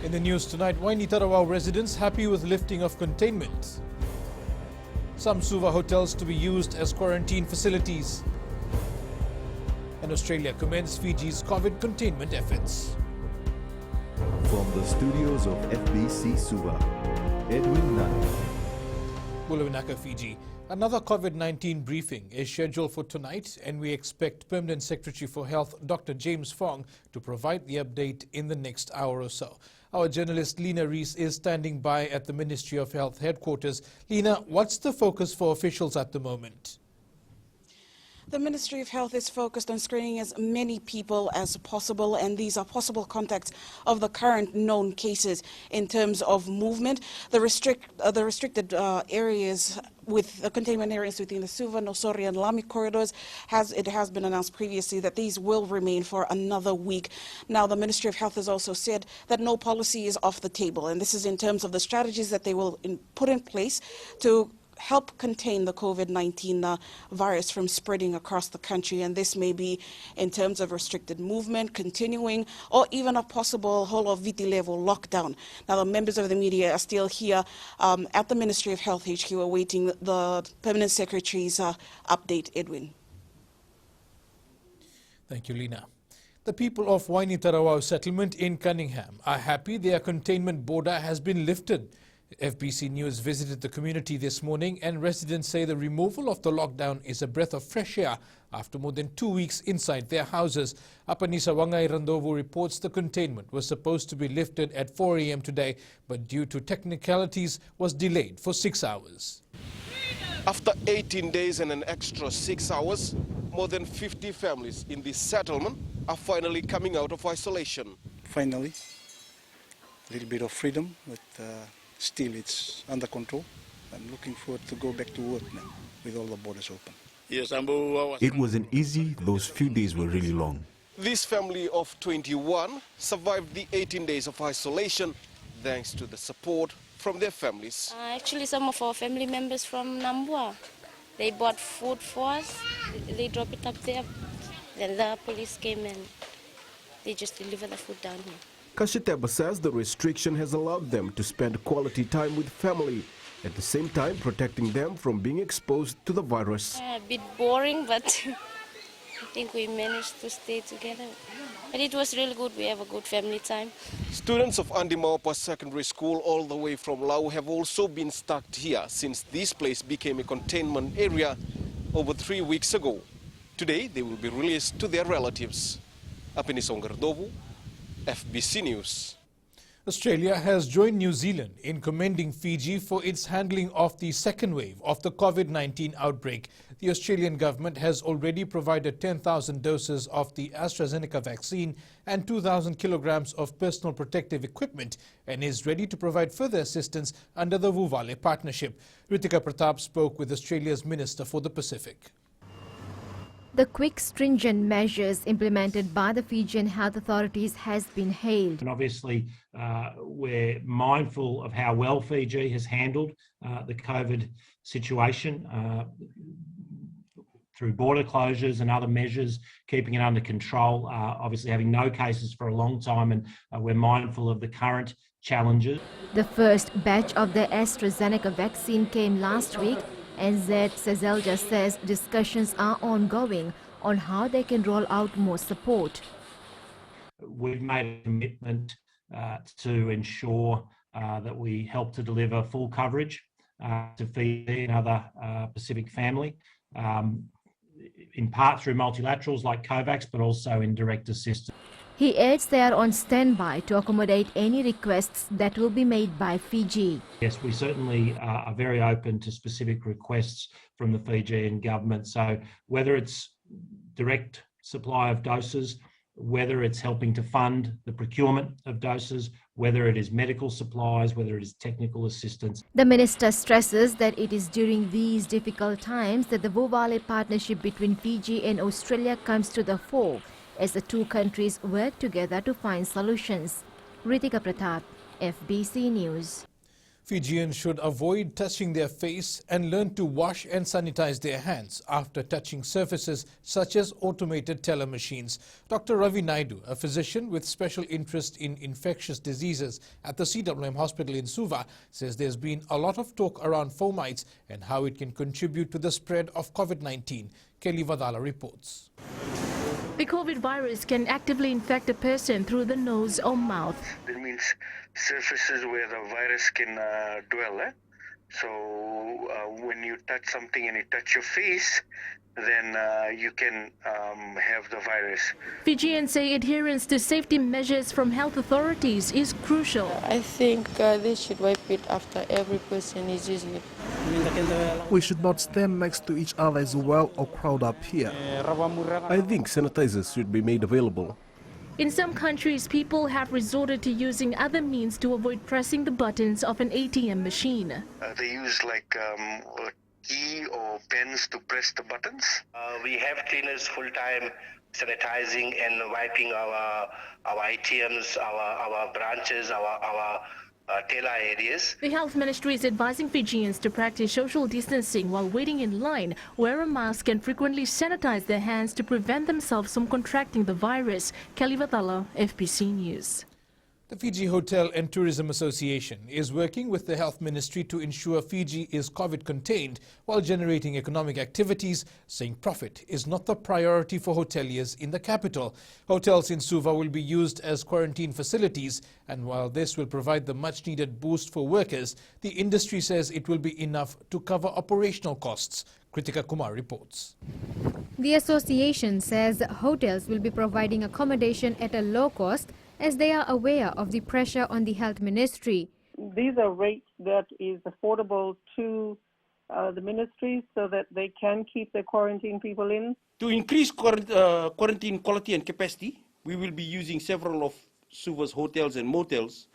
In the news tonight, Waini residents happy with lifting of containment. Some Suva hotels to be used as quarantine facilities. And Australia commends Fiji's COVID containment efforts. From the studios of FBC Suva, Edwin Nunn. Bulawanaka, Fiji. Another COVID-19 briefing is scheduled for tonight, and we expect Permanent Secretary for Health Dr. James Fong to provide the update in the next hour or so. Our journalist Lena Rees is standing by at the Ministry of Health headquarters. Lena, what's the focus for officials at the moment? The Ministry of Health is focused on screening as many people as possible, and these are possible contacts of the current known cases in terms of movement. The restricted areas with the containment areas within the Suva, Nosori and Lami corridors, it has been announced previously that these will remain for another week. Now, the Ministry of Health has also said that no policy is off the table, and this is in terms of the strategies that they will put in place to help contain the COVID-19 virus from spreading across the country, and this may be in terms of restricted movement, continuing, or even a possible whole of VT level lockdown. Now, the members of the media are still here at the Ministry of Health HQ awaiting the Permanent Secretary's update. Edwin. Thank you, Lena. The people of Waini settlement in Cunningham are happy their containment border has been lifted. FBC News visited the community this morning, and residents say the removal of the lockdown is a breath of fresh air after more than 2 weeks inside their houses. Apanisa Wangai Randovu reports the containment was supposed to be lifted at 4 a.m. today, but due to technicalities was delayed for 6 hours. After 18 days and an extra 6 hours, more than 50 families in this settlement are finally coming out of isolation. Finally, a little bit of freedom, but still it's under control. I'm looking forward to go back to work now with all the borders open. It wasn't easy, those few days were really long. This family of 21 survived the 18 days of isolation thanks to the support from their families. Actually, some of our family members from Nambua, they bought food for us, they dropped it up there, then the police came and they just delivered the food down here. Kashiteba says the restriction has allowed them to spend quality time with family, at the same time protecting them from being exposed to the virus. A bit boring, but I think we managed to stay together. But it was really good. We have a good family time. Students of Andi Maupa Secondary School all the way from Lau have also been stuck here since this place became a containment area over 3 weeks ago. Today they will be released to their relatives. Apinisongardovu, FBC News. Australia has joined New Zealand in commending Fiji for its handling of the second wave of the COVID-19 outbreak. The Australian government has already provided 10,000 doses of the AstraZeneca vaccine and 2,000 kilograms of personal protective equipment and is ready to provide further assistance under the Vuvale partnership. Ritika Pratap spoke with Australia's Minister for the Pacific. The quick, stringent measures implemented by the Fijian health authorities has been hailed. And obviously, we're mindful of how well Fiji has handled the COVID situation through border closures and other measures, keeping it under control, obviously having no cases for a long time, and we're mindful of the current challenges. The first batch of the AstraZeneca vaccine came last week, and Zed Sezelja says discussions are ongoing on how they can roll out more support. We've made a commitment to ensure that we help to deliver full coverage to Fiji and other Pacific family, in part through multilaterals like COVAX, but also in direct assistance. He adds they are on standby to accommodate any requests that will be made by Fiji. Yes, we certainly are very open to specific requests from the Fijian government. So whether it's direct supply of doses, whether it's helping to fund the procurement of doses, whether it is medical supplies, whether it is technical assistance. The minister stresses that it is during these difficult times that the Vuvale partnership between Fiji and Australia comes to the fore, as the two countries work together to find solutions. Ritika Pratap, FBC News. Fijians should avoid touching their face and learn to wash and sanitize their hands after touching surfaces such as automated teller machines. Dr. Ravi Naidu, a physician with special interest in infectious diseases at the CWM hospital in Suva, says there's been a lot of talk around fomites and how it can contribute to the spread of COVID-19. Kelly Vadala reports. The COVID virus can actively infect a person through the nose or mouth. That means surfaces where the virus can dwell. So when you touch something and you touch your face, then you can have the virus. Fijians say adherence to safety measures from health authorities is crucial. I think they should wipe it after every person is using it. We should not stand next to each other as well or crowd up here. I think sanitizers should be made available. In some countries, people have resorted to using other means to avoid pressing the buttons of an ATM machine. They use like key or pens to press the buttons. We have cleaners full-time sanitizing and wiping our ATMs, our branches, our teller areas. The health ministry is advising Fijians to practice social distancing while waiting in line, wear a mask and frequently sanitize their hands to prevent themselves from contracting the virus. Kelly Vatala, FBC News. The Fiji Hotel and Tourism Association is working with the Health Ministry to ensure Fiji is COVID contained while generating economic activities, saying profit is not the priority for hoteliers in the capital. Hotels in Suva will be used as quarantine facilities, and while this will provide the much needed boost for workers, the industry says it will be enough to cover operational costs. Kritika Kumar reports. The association says hotels will be providing accommodation at a low cost as they are aware of the pressure on the health ministry. These are rates that is affordable to the ministry so that they can keep their quarantine people in. To increase quarantine quality and capacity, we will be using several of Suva's hotels and motels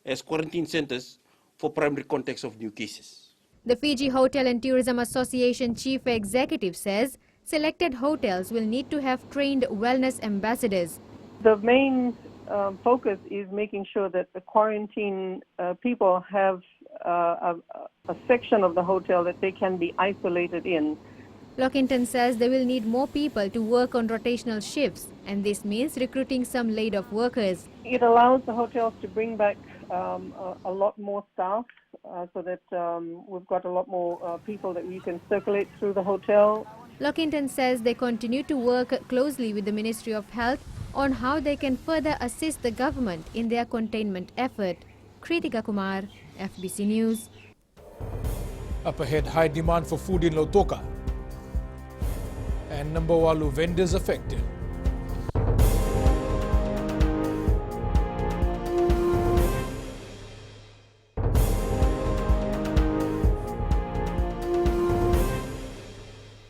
as quarantine centers for primary contacts of new cases. The Fiji Hotel and Tourism Association Chief Executive says selected hotels will need to have trained wellness ambassadors. The main focus is making sure that the quarantine people have a section of the hotel that they can be isolated in. Lockington says they will need more people to work on rotational shifts, and this means recruiting some laid-off workers. It allows the hotels to bring back a lot more staff so that we've got a lot more people that we can circulate through the hotel. Lockington says they continue to work closely with the Ministry of Health on how they can further assist the government in their containment effort. Kritika Kumar, FBC News. Up ahead, high demand for food in Lautoka and Nambawalu vendors affected.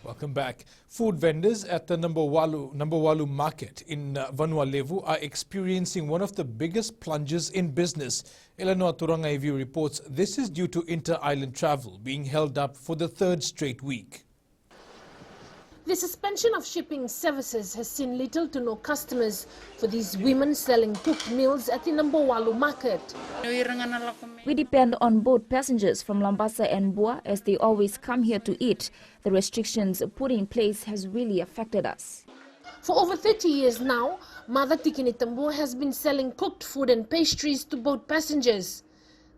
Welcome back. Food vendors at the Nambawalu market in Vanua Levu are experiencing one of the biggest plunges in business. Eleanor Turangaivu reports this is due to inter-island travel being held up for the third straight week. The suspension of shipping services has seen little to no customers for these women selling cooked meals at the Nambawalu market. We depend on boat passengers from Lambasa and Bua as they always come here to eat. The restrictions put in place has really affected us. For over 30 years now, Mother Tikini Tambu has been selling cooked food and pastries to boat passengers.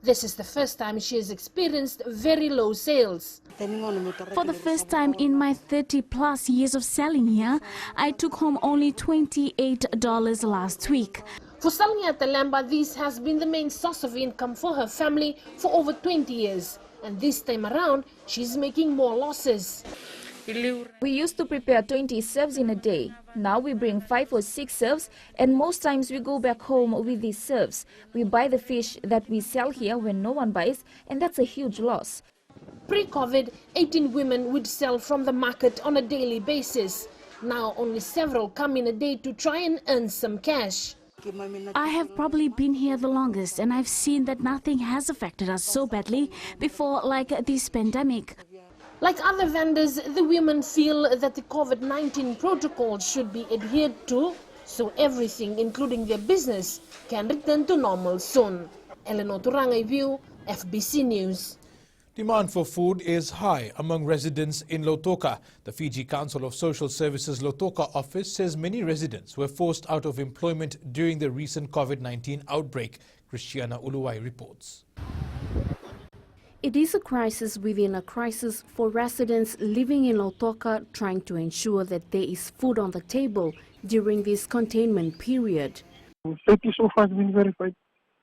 This is the first time she has experienced very low sales. For the first time in my 30+ years of selling here, I took home only $28 last week. For Salnia Talamba, this has been the main source of income for her family for over 20 years. And this time around, she's making more losses. We used to prepare 20 serves in a day. Now we bring 5 or 6 serves, and most times we go back home with these serves. We buy the fish that we sell here when no one buys, and that's a huge loss. Pre-COVID, 18 women would sell from the market on a daily basis. Now only several come in a day to try and earn some cash. I have probably been here the longest, and I've seen that nothing has affected us so badly before like this pandemic. Like other vendors, the women feel that the COVID-19 protocol should be adhered to, so everything, including their business, can return to normal soon. Eleanor Turangaivu, FBC News. Demand for food is high among residents in Lautoka. The Fiji Council of Social Services Lautoka office says many residents were forced out of employment during the recent COVID-19 outbreak. Christiana Uluwai reports. It is a crisis within a crisis for residents living in Lautoka trying to ensure that there is food on the table during this containment period. Safety so far has been verified,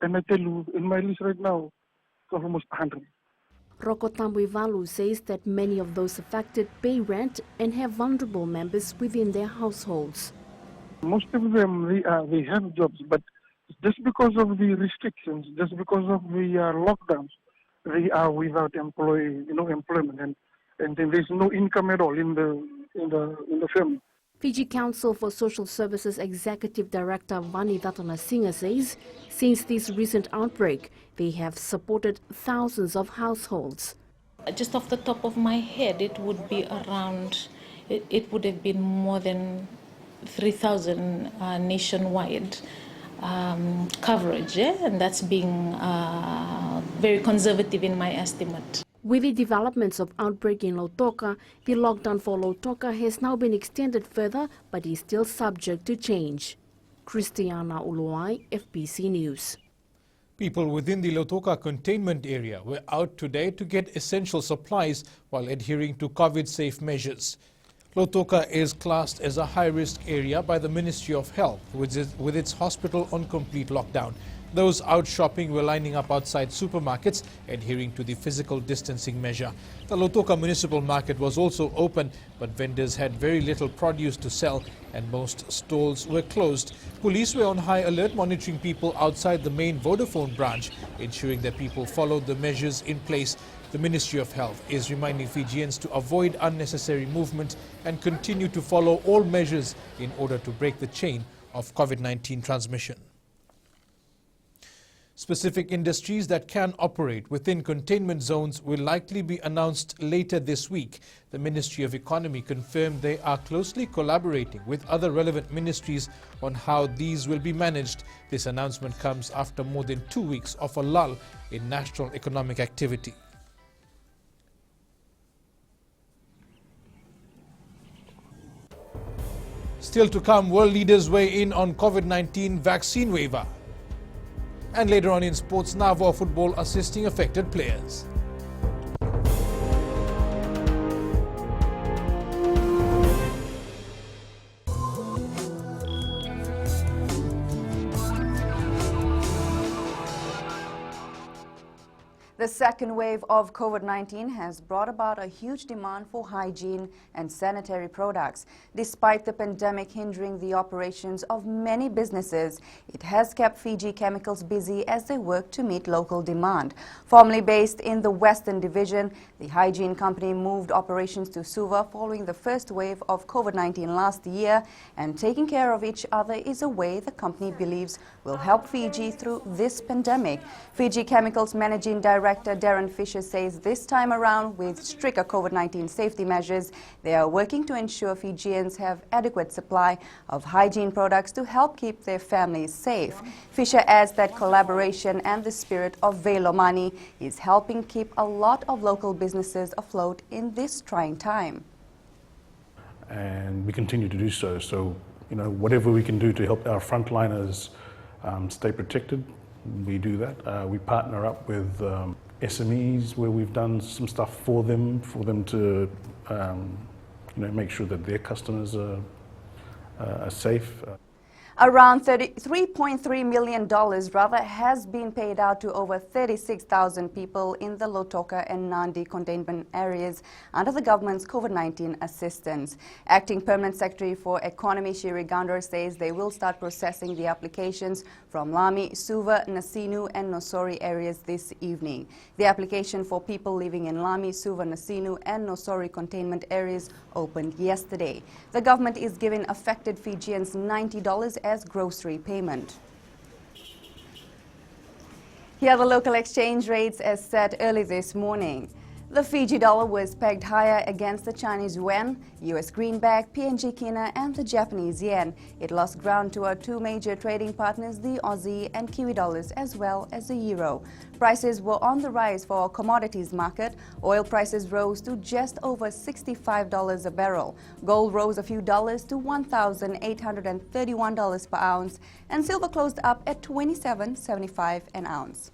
and I tell you, in my list right now, it's almost 100. Rokotambwe Valu says that many of those affected pay rent and have vulnerable members within their households. Most of them, they have jobs, but just because of the restrictions, just because of the lockdowns, they are without employment, and then there's no income at all in the family. Fiji Council for Social Services Executive Director Waini says since this recent outbreak, they have supported thousands of households. Just off the top of my head, it would be around, it would have been more than 3,000 nationwide coverage, and that's being very conservative in my estimate. With the developments of outbreak in Lautoka, the lockdown for Lautoka has now been extended further but is still subject to change. Christiana Uluwai, FBC News. People within the Lautoka containment area were out today to get essential supplies while adhering to COVID-safe measures. Lautoka is classed as a high-risk area by the Ministry of Health with its hospital on complete lockdown. Those out shopping were lining up outside supermarkets, adhering to the physical distancing measure. The Lautoka Municipal Market was also open, but vendors had very little produce to sell and most stalls were closed. Police were on high alert, monitoring people outside the main Vodafone branch, ensuring that people followed the measures in place. The Ministry of Health is reminding Fijians to avoid unnecessary movement and continue to follow all measures in order to break the chain of COVID-19 transmission. Specific industries that can operate within containment zones will likely be announced later this week. The Ministry of Economy confirmed they are closely collaborating with other relevant ministries on how these will be managed. This announcement comes after more than 2 weeks of a lull in national economic activity. Still to come, world leaders weigh in on COVID-19 vaccine waiver. And later on in sports, Nava football assisting affected players. The second wave of COVID-19 has brought about a huge demand for hygiene and sanitary products. Despite the pandemic hindering the operations of many businesses, it has kept Fiji Chemicals busy as they work to meet local demand. Formerly based in the Western Division, the hygiene company moved operations to Suva following the first wave of COVID-19 last year, and taking care of each other is a way the company believes will help Fiji through this pandemic. Fiji Chemicals Managing Director Darren Fisher says this time around, with stricter COVID-19 safety measures, they are working to ensure Fijians have adequate supply of hygiene products to help keep their families safe. Fisher adds that collaboration and the spirit of Velomani is helping keep a lot of local businesses afloat in this trying time. And we continue to do so. So, whatever we can do to help our frontliners stay protected, we do that. We partner up with SMEs where we've done some stuff for them to make sure that their customers are safe. Around $3.3 million has been paid out to over 36,000 people in the Lautoka and Nandi containment areas under the government's COVID-19 assistance. Acting Permanent Secretary for Economy Shiri Gandar says they will start processing the applications from Lami, Suva, Nasinu and Nosori areas this evening. The application for people living in Lami, Suva, Nasinu and Nosori containment areas opened yesterday. The government is giving affected Fijians $90 as grocery payment. Here are the local exchange rates as set early this morning. The Fiji dollar was pegged higher against the Chinese yuan, US greenback, PNG kina and the Japanese yen. It lost ground to our two major trading partners, the Aussie and Kiwi dollars, as well as the euro. Prices were on the rise for our commodities market. Oil prices rose to just over $65 a barrel. Gold rose a few dollars to $1,831 per ounce, and silver closed up at $27.75 an ounce.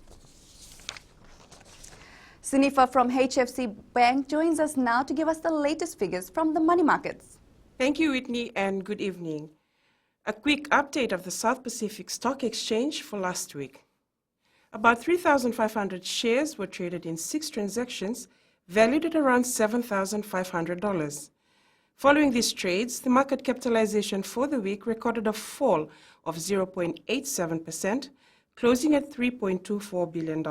Sunifa from HFC Bank joins us now to give us the latest figures from the money markets. Thank you, Whitney, and good evening. A quick update of the South Pacific Stock Exchange for last week. About 3,500 shares were traded in 6 transactions, valued at around $7,500. Following these trades, the market capitalization for the week recorded a fall of 0.87%, closing at $3.24 billion.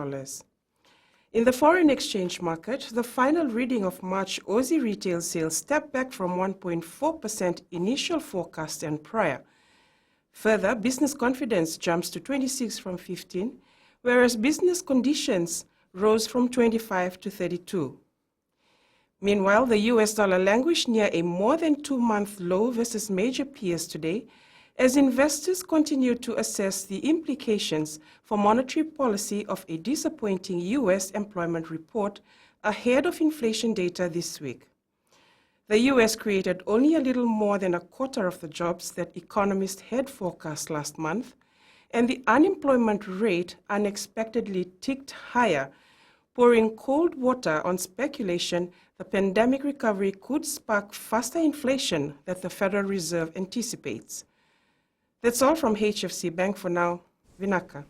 In the foreign exchange market, the final reading of March Aussie retail sales stepped back from 1.4% initial forecast and prior. Further, business confidence jumps to 26 from 15, whereas business conditions rose from 25 to 32. Meanwhile, the US dollar languished near a more than 2-month low versus major peers today, as investors continue to assess the implications for monetary policy of a disappointing US employment report ahead of inflation data this week. The US created only a little more than a quarter of the jobs that economists had forecast last month, and the unemployment rate unexpectedly ticked higher, pouring cold water on speculation the pandemic recovery could spark faster inflation that the Federal Reserve anticipates. That's all from HFC Bank for now. Vinaka.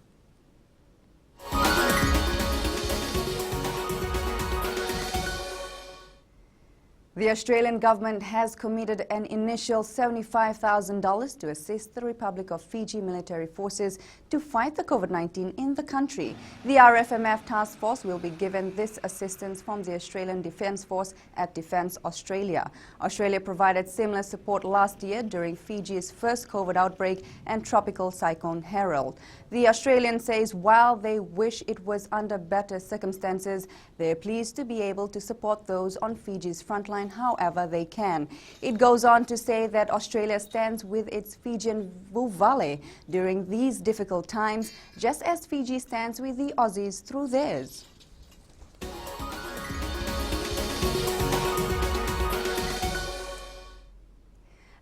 The Australian government has committed an initial $75,000 to assist the Republic of Fiji military forces to fight the COVID-19 in the country. The RFMF task force will be given this assistance from the Australian Defence Force at Defence Australia. Australia provided similar support last year during Fiji's first COVID outbreak and tropical cyclone Harold. The Australian says while they wish it was under better circumstances, they are pleased to be able to support those on Fiji's frontline however they can. It goes on to say that Australia stands with its Fijian Vuvale during these difficult times, just as Fiji stands with the Aussies through theirs.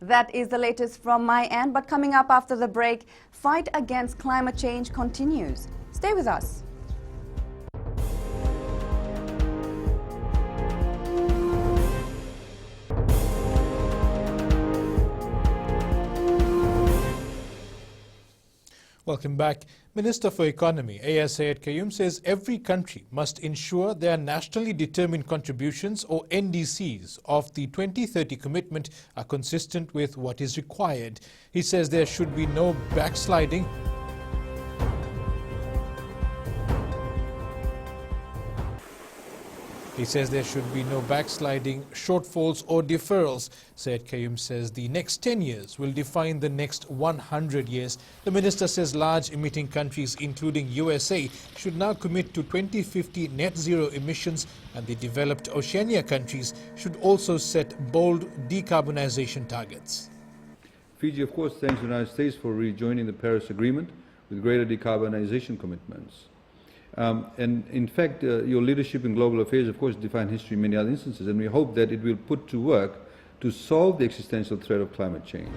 That is the latest from my end, but coming up after the break, fight against climate change continues. Stay with us. Welcome back. Minister for Economy, A.S. Sayed Qayyum, says every country must ensure their nationally determined contributions, or NDCs, of the 2030 commitment are consistent with what is required. He says there should be no backsliding. He says there should be no backsliding, shortfalls or deferrals. Sayed Qayyum says the next 10 years will define the next 100 years. The minister says large emitting countries, including USA, should now commit to 2050 net zero emissions, and the developed Oceania countries should also set bold decarbonization targets. Fiji, of course, thanks the United States for rejoining the Paris Agreement with greater decarbonization commitments. And in fact, your leadership in global affairs, of course, define history in many other instances, and we hope that it will put to work to solve the existential threat of climate change.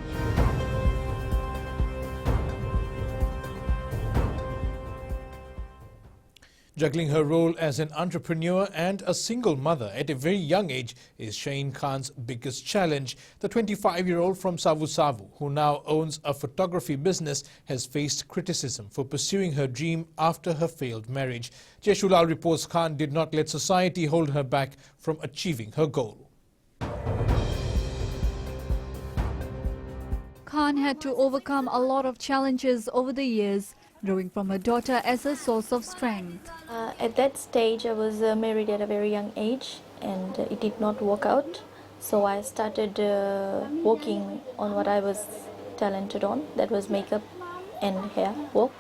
Juggling her role as an entrepreneur and a single mother at a very young age is Shaheen Khan's biggest challenge. The 25-year-old from Savu Savu, who now owns a photography business, has faced criticism for pursuing her dream after her failed marriage. Jeshulal reports Khan did not let society hold her back from achieving her goal. Khan had to overcome a lot of challenges over the years, growing from her daughter as a source of strength. At that stage, I was married at a very young age, and it did not work out. So I started working on what I was talented on, that was makeup and hair work.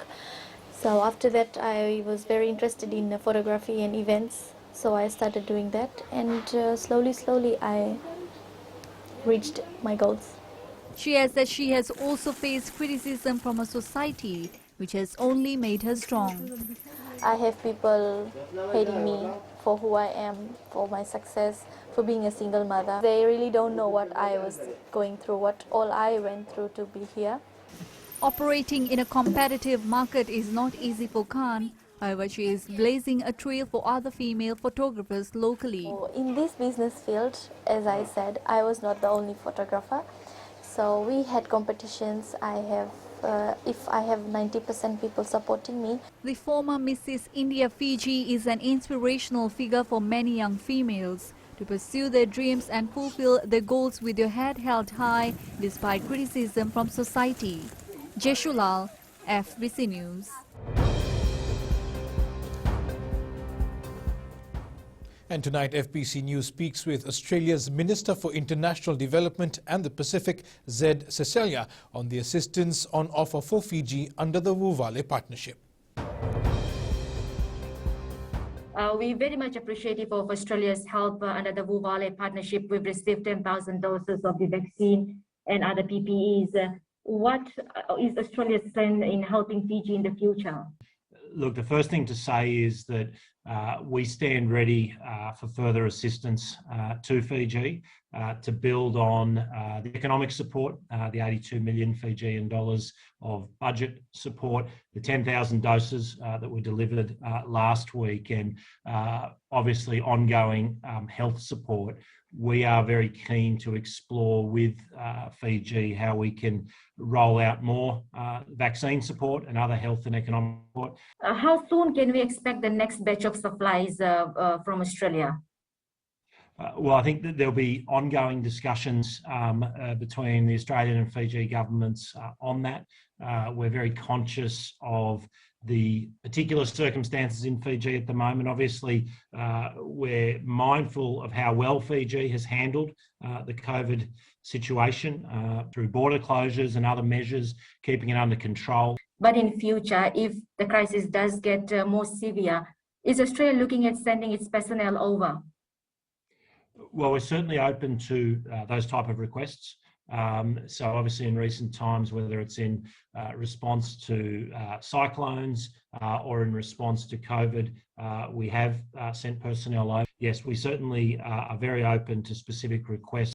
So after that, I was very interested in photography and events. So I started doing that, and slowly I reached my goals. She adds that she has also faced criticism from a society, which has only made her strong. I have people hating me for who I am, for my success, for being a single mother. They really don't know what I was going through, what all I went through to be here. Operating in a competitive market is not easy for Khan. However, she is blazing a trail for other female photographers locally. In this business field, as I said, I was not the only photographer. So we had competitions. If I have 90% people supporting me. The former Mrs. India Fiji is an inspirational figure for many young females to pursue their dreams and fulfill their goals with their head held high despite criticism from society. Jeshulal, FBC News. And tonight, FBC News speaks with Australia's Minister for International Development and the Pacific, Zed Cecilia, on the assistance on offer for Fiji under the Vuvale Partnership. We're very much appreciative of Australia's help under the Vuvale Partnership. We've received 10,000 doses of the vaccine and other PPEs. What is Australia's plan in helping Fiji in the future? Look, the first thing to say is that we stand ready for further assistance to Fiji to build on the economic support, the 82 million Fijian dollars of budget support, the 10,000 doses that were delivered last week, and obviously ongoing health support. We are very keen to explore with Fiji how we can roll out more vaccine support and other health and economic support. How soon can we expect the next batch of supplies from Australia? Well, I think that there'll be ongoing discussions between the Australian and Fiji governments on that. We're very conscious of the particular circumstances in Fiji at the moment. Obviously, we're mindful of how well Fiji has handled the COVID situation through border closures and other measures, keeping it under control. But in future, if the crisis does get more severe, is Australia looking at sending its personnel over? Well, we're certainly open to those type of requests. So obviously in recent times, whether it's in response to cyclones or in response to COVID, we have sent personnel over. Yes, we certainly are very open to specific requests.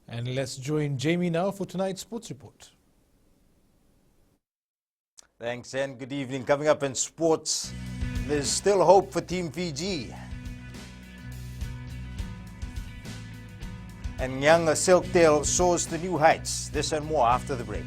And let's join Jamie now for tonight's sports report. Thanks and good evening. Coming up in sports, there's still hope for Team Fiji. And young Silktail soars to new heights. This and more after the break.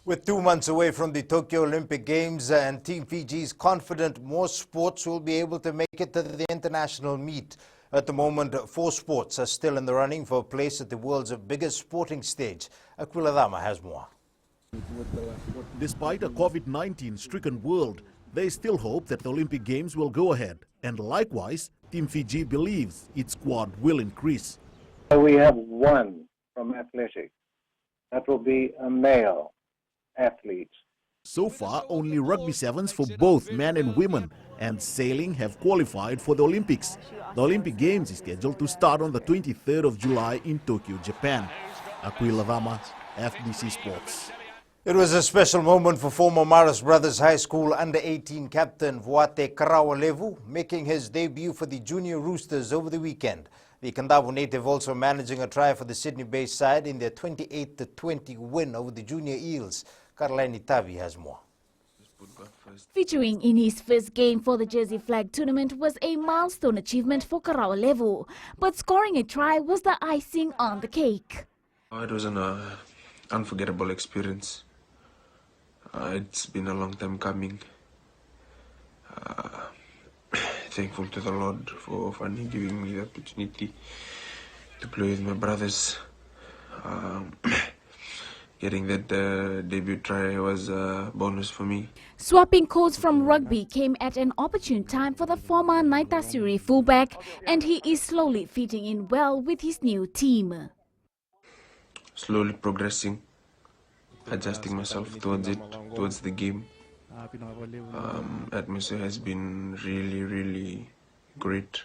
With 2 months away from the Tokyo Olympic Games and Team Fiji is confident more sports will be able to make it to the international meet. At the moment, 4 sports are still in the running for a place at the world's biggest sporting stage. Aquila Dama has more. Despite a COVID-19 stricken world, there is still hope that the Olympic Games will go ahead. And likewise, Team Fiji believes its squad will increase. We have one from athletics. That will be a male athlete. So far, only rugby sevens for both men and women and sailing have qualified for the Olympics. The Olympic Games is scheduled to start on the 23rd of July in Tokyo, Japan. Aquila Dama, FBC Sports. It was a special moment for former Maris Brothers High School under-18 captain Vuate Karawalevu, making his debut for the Junior Roosters over the weekend. The Kandavo native also managing a try for the Sydney-based side in their 28-20 win over the Junior Eels. Caroline Tavi has more. Featuring in his first game for the Jersey Flag tournament was a milestone achievement for Karawalevu, but scoring a try was the icing on the cake. It was an unforgettable experience. It's been a long time coming. Thankful to the Lord for finally giving me the opportunity to play with my brothers. getting that debut try was a bonus for me. Swapping codes from rugby came at an opportune time for the former Naitasiri fullback, and he is slowly fitting in well with his new team. Slowly progressing, adjusting myself towards it, towards the game. Atmosphere has been really great.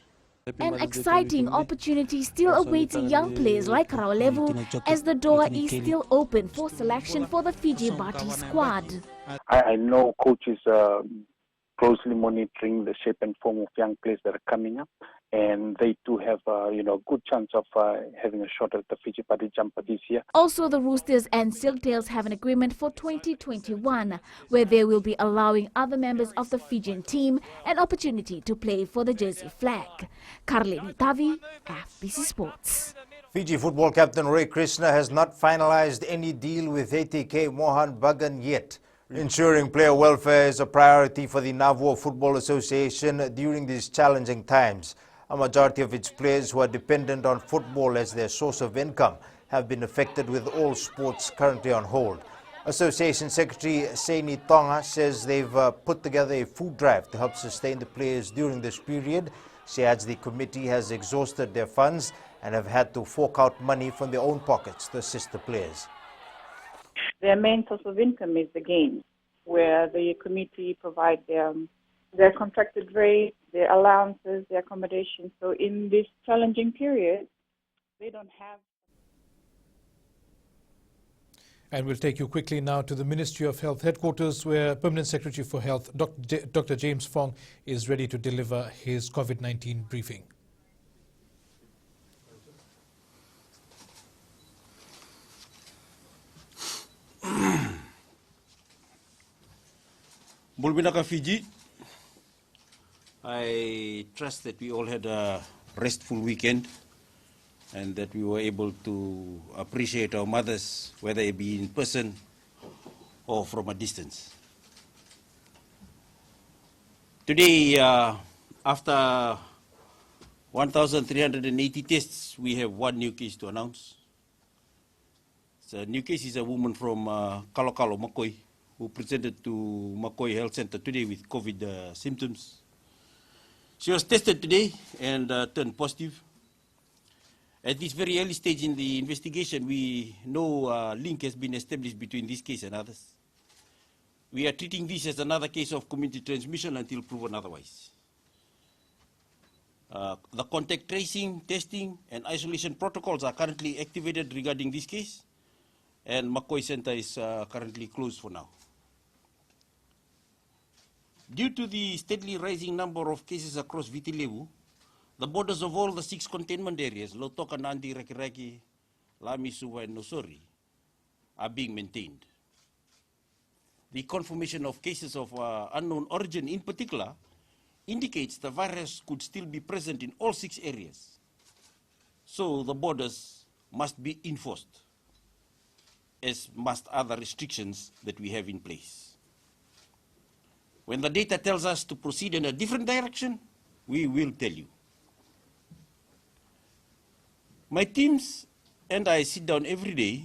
An exciting opportunity still awaits young players like Rawalevu, as the door is still open for selection for the Fiji Bati squad. I know coaches are closely monitoring the shape and form of young players that are coming up, and they do have a good chance of having a shot at the Fiji Bati jumper this year. Also, the Roosters and Silktails have an agreement for 2021, where they will be allowing other members of the Fijian team an opportunity to play for the Jersey flag. Karlini Tavi, FBC Sports. Fiji football captain Roy Krishna has not finalized any deal with ATK Mohan Bagan yet. Ensuring player welfare is a priority for the Navua Football Association during these challenging times. A majority of its players who are dependent on football as their source of income have been affected, with all sports currently on hold. Association Secretary Saini Tonga says they've put together a food drive to help sustain the players during this period. She adds the committee has exhausted their funds and have had to fork out money from their own pockets to assist the players. Their main source of income is the games, where the committee provide their contracted rate, their allowances, their accommodation. So in this challenging period, they don't have. And we'll take you quickly now to the Ministry of Health headquarters, where Permanent Secretary for Health, Dr. James Fong, is ready to deliver his COVID-19 briefing. Bulbinaka Fiji, I trust that we all had a restful weekend and that we were able to appreciate our mothers, whether it be in person or from a distance. Today, after 1,380 tests, we have one new case to announce. The new case is a woman from Kalokalo, Makoi, who presented to Makoi Health Center today with COVID symptoms. She was tested today and turned positive. At this very early stage in the investigation, we know link has been established between this case and others. We are treating this as another case of community transmission until proven otherwise. The contact tracing, testing, and isolation protocols are currently activated regarding this case, and Makoi Center is currently closed for now. Due to the steadily rising number of cases across Viti Levu, the borders of all the 6 containment areas, Lautoka, Nandi, Rakiraki, Lami, Suva, and Nosori, are being maintained. The confirmation of cases of unknown origin in particular indicates the virus could still be present in all 6 areas. So the borders must be enforced, as must other restrictions that we have in place. When the data tells us to proceed in a different direction, we will tell you. My teams and I sit down every day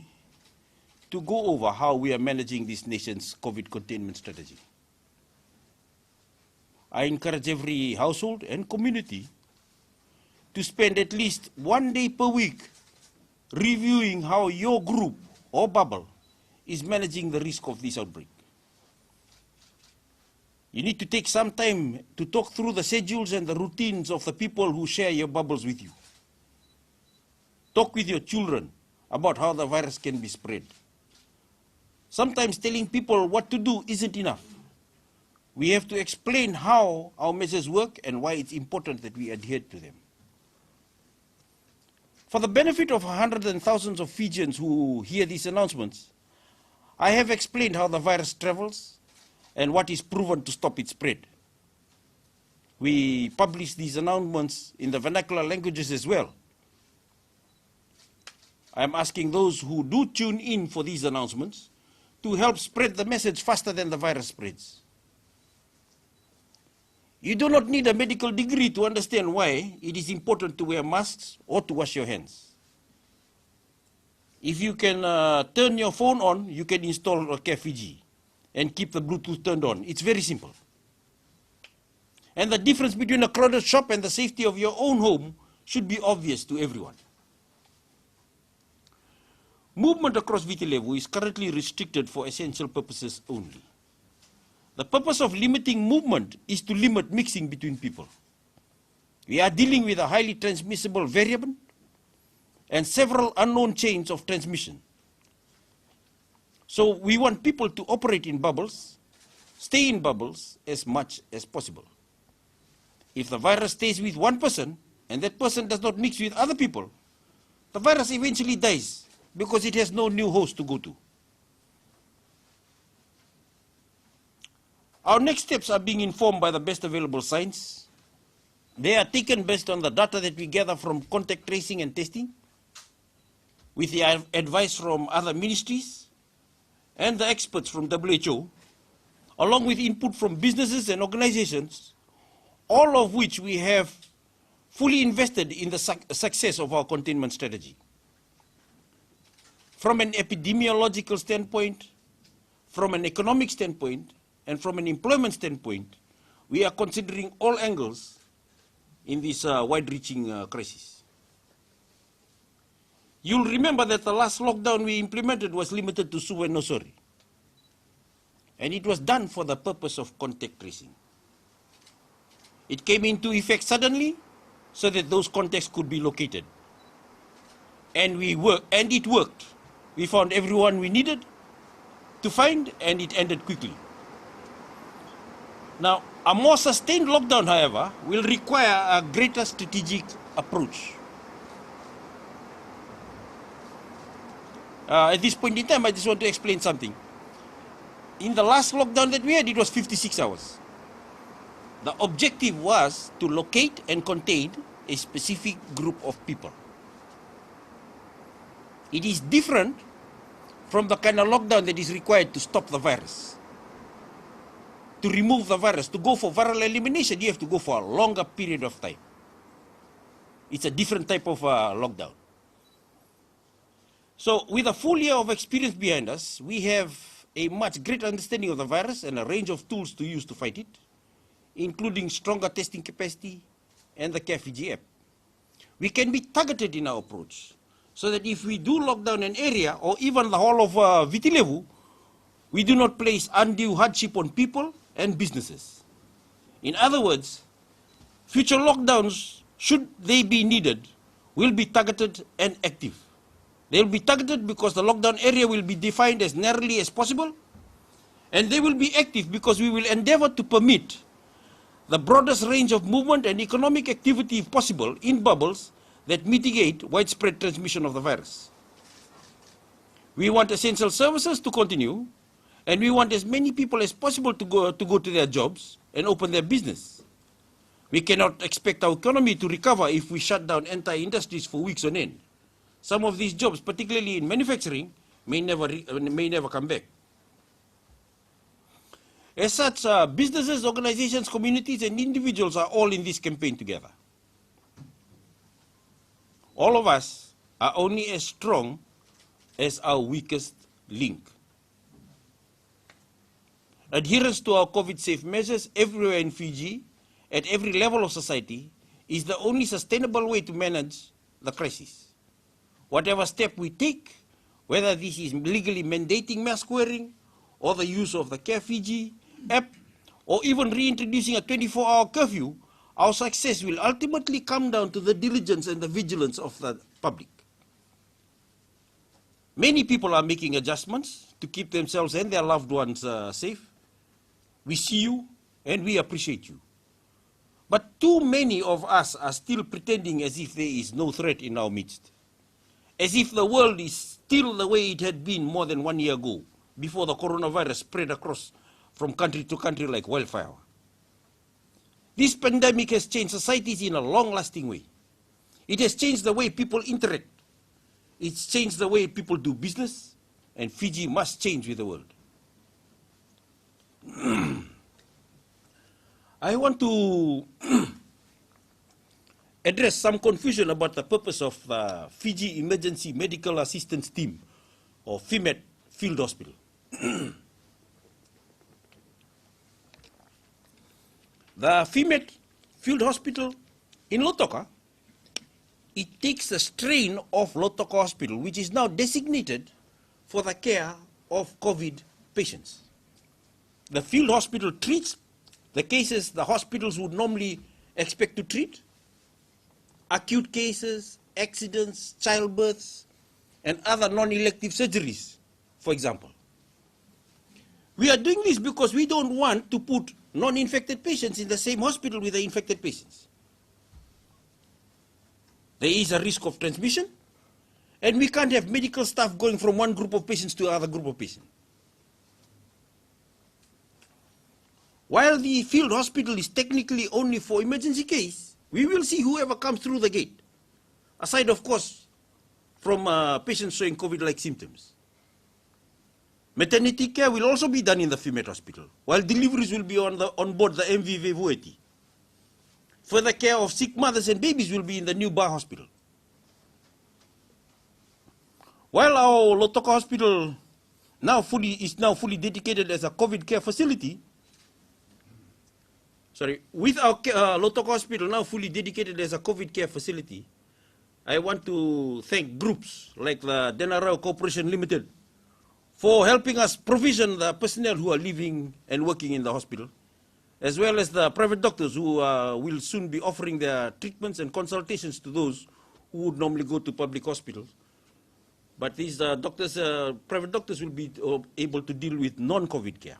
to go over how we are managing this nation's COVID containment strategy. I encourage every household and community to spend at least 1 day per week reviewing how your group or bubble is managing the risk of this outbreak. You need to take some time to talk through the schedules and the routines of the people who share your bubbles with you. Talk with your children about how the virus can be spread. Sometimes telling people what to do isn't enough. We have to explain how our measures work and why it's important that we adhere to them. For the benefit of hundreds and thousands of Fijians who hear these announcements, I have explained how the virus travels and what is proven to stop its spread. We publish these announcements in the vernacular languages as well. I am asking those who do tune in for these announcements to help spread the message faster than the virus spreads. You do not need a medical degree to understand why it is important to wear masks or to wash your hands. If you can turn your phone on, you can install a Care Fiji and keep the Bluetooth turned on. It's very simple. And the difference between a crowded shop and the safety of your own home should be obvious to everyone. Movement across Viti Levu is currently restricted for essential purposes only. The purpose of limiting movement is to limit mixing between people. We are dealing with a highly transmissible variant and several unknown chains of transmission. So we want people to operate in bubbles, stay in bubbles as much as possible. If the virus stays with one person and that person does not mix with other people, the virus eventually dies because it has no new host to go to. Our next steps are being informed by the best available science. They are taken based on the data that we gather from contact tracing and testing, with the advice from other ministries and the experts from WHO, along with input from businesses and organizations, all of which we have fully invested in the success of our containment strategy. From an epidemiological standpoint, from an economic standpoint, and from an employment standpoint, we are considering all angles in this wide-reaching crisis. You'll remember that the last lockdown we implemented was limited to Suva and Nosori. And it was done for the purpose of contact tracing. It came into effect suddenly so that those contacts could be located. And it worked. We found everyone we needed to find, and it ended quickly. Now, a more sustained lockdown, however, will require a greater strategic approach. At this point in time, I just want to explain something. In the last lockdown that we had, it was 56 hours. The objective was to locate and contain a specific group of people. It is different from the kind of lockdown that is required to stop the virus. To remove the virus, to go for viral elimination, you have to go for a longer period of time. It's a different type of lockdown. So with a full year of experience behind us, we have a much greater understanding of the virus and a range of tools to use to fight it, including stronger testing capacity and the Care Fiji app. We can be targeted in our approach, so that if we do lock down an area or even the whole of Viti Levu, we do not place undue hardship on people and businesses. In other words, future lockdowns, should they be needed, will be targeted and active. They will be targeted because the lockdown area will be defined as narrowly as possible, and they will be active because we will endeavor to permit the broadest range of movement and economic activity if possible in bubbles that mitigate widespread transmission of the virus. We want essential services to continue, and we want as many people as possible to go to their jobs and open their business. We cannot expect our economy to recover if we shut down entire industries for weeks on end. Some of these jobs, particularly in manufacturing, may never come back. As such, businesses, organizations, communities, and individuals are all in this campaign together. All of us are only as strong as our weakest link. Adherence to our COVID-safe measures everywhere in Fiji, at every level of society, is the only sustainable way to manage the crisis. Whatever step we take, whether this is legally mandating mask wearing, or the use of the Care Fiji app, or even reintroducing a 24-hour curfew, our success will ultimately come down to the diligence and the vigilance of the public. Many people are making adjustments to keep themselves and their loved ones safe. We see you and we appreciate you. But too many of us are still pretending as if there is no threat in our midst. As if the world is still the way it had been more than 1 year ago, before the coronavirus spread across from country to country like wildfire. This pandemic has changed societies in a long-lasting way. It has changed the way people interact. It's changed the way people do business, and Fiji must change with the world. I want to address some confusion about the purpose of the Fiji Emergency Medical Assistance Team, or FIMET, field hospital. The FIMET field hospital in Lautoka, it takes the strain of Lautoka Hospital, which is now designated for the care of COVID patients. The field hospital treats the cases the hospitals would normally expect to treat: acute cases, accidents, childbirths, and other non-elective surgeries, for example. We are doing this because we don't want to put non-infected patients in the same hospital with the infected patients. There is a risk of transmission, and we can't have medical staff going from one group of patients to another group of patients. While the field hospital is technically only for emergency case, we will see whoever comes through the gate, aside, of course, from patients showing COVID-like symptoms. Maternity care will also be done in the FIMET hospital, while deliveries will be on board the MV Vevueti. Further care of sick mothers and babies will be in the new Bar hospital. While our Lautoka hospital is now fully dedicated as a COVID care facility, with our Lautoka hospital now fully dedicated as a COVID care facility, I want to thank groups like the Denarau Corporation Limited for helping us provision the personnel who are living and working in the hospital, as well as the private doctors who will soon be offering their treatments and consultations to those who would normally go to public hospitals. But these private doctors will be able to deal with non-COVID care.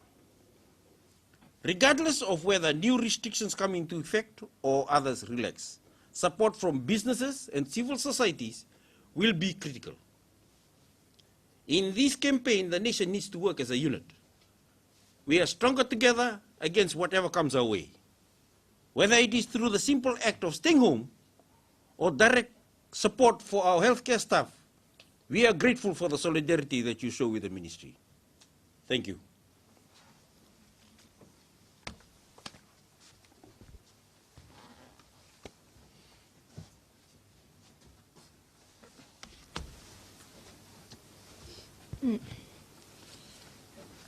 Regardless of whether new restrictions come into effect or others relax, support from businesses and civil societies will be critical. In this campaign, the nation needs to work as a unit. We are stronger together against whatever comes our way. Whether it is through the simple act of staying home or direct support for our healthcare staff, we are grateful for the solidarity that you show with the ministry. Thank you.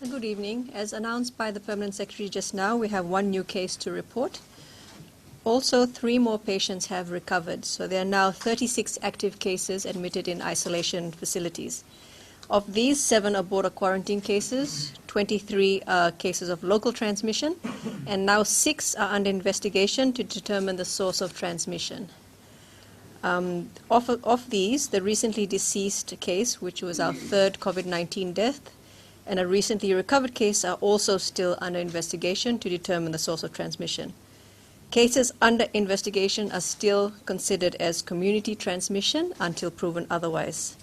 Good evening. As announced by the Permanent Secretary just now, we have one new case to report. Also, 3 more patients have recovered, so there are now 36 active cases admitted in isolation facilities. Of these, 7 are border quarantine cases, 23 are cases of local transmission, and now 6 are under investigation to determine the source of transmission. Of these, the recently deceased case, which was our 3rd COVID-19 death, and a recently recovered case are also still under investigation to determine the source of transmission. Cases under investigation are still considered as community transmission until proven otherwise.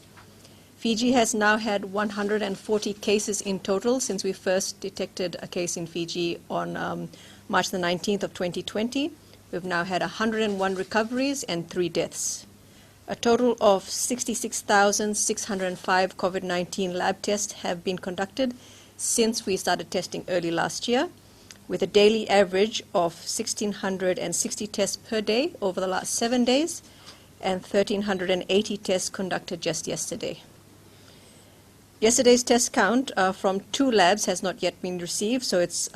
Fiji has now had 140 cases in total since we first detected a case in Fiji on March the 19th of 2020. We've now had 101 recoveries and 3 deaths. A total of 66,605 COVID-19 lab tests have been conducted since we started testing early last year, with a daily average of 1,660 tests per day over the last 7 days and 1,380 tests conducted just yesterday. Yesterday's test count from 2 labs has not yet been received, so it's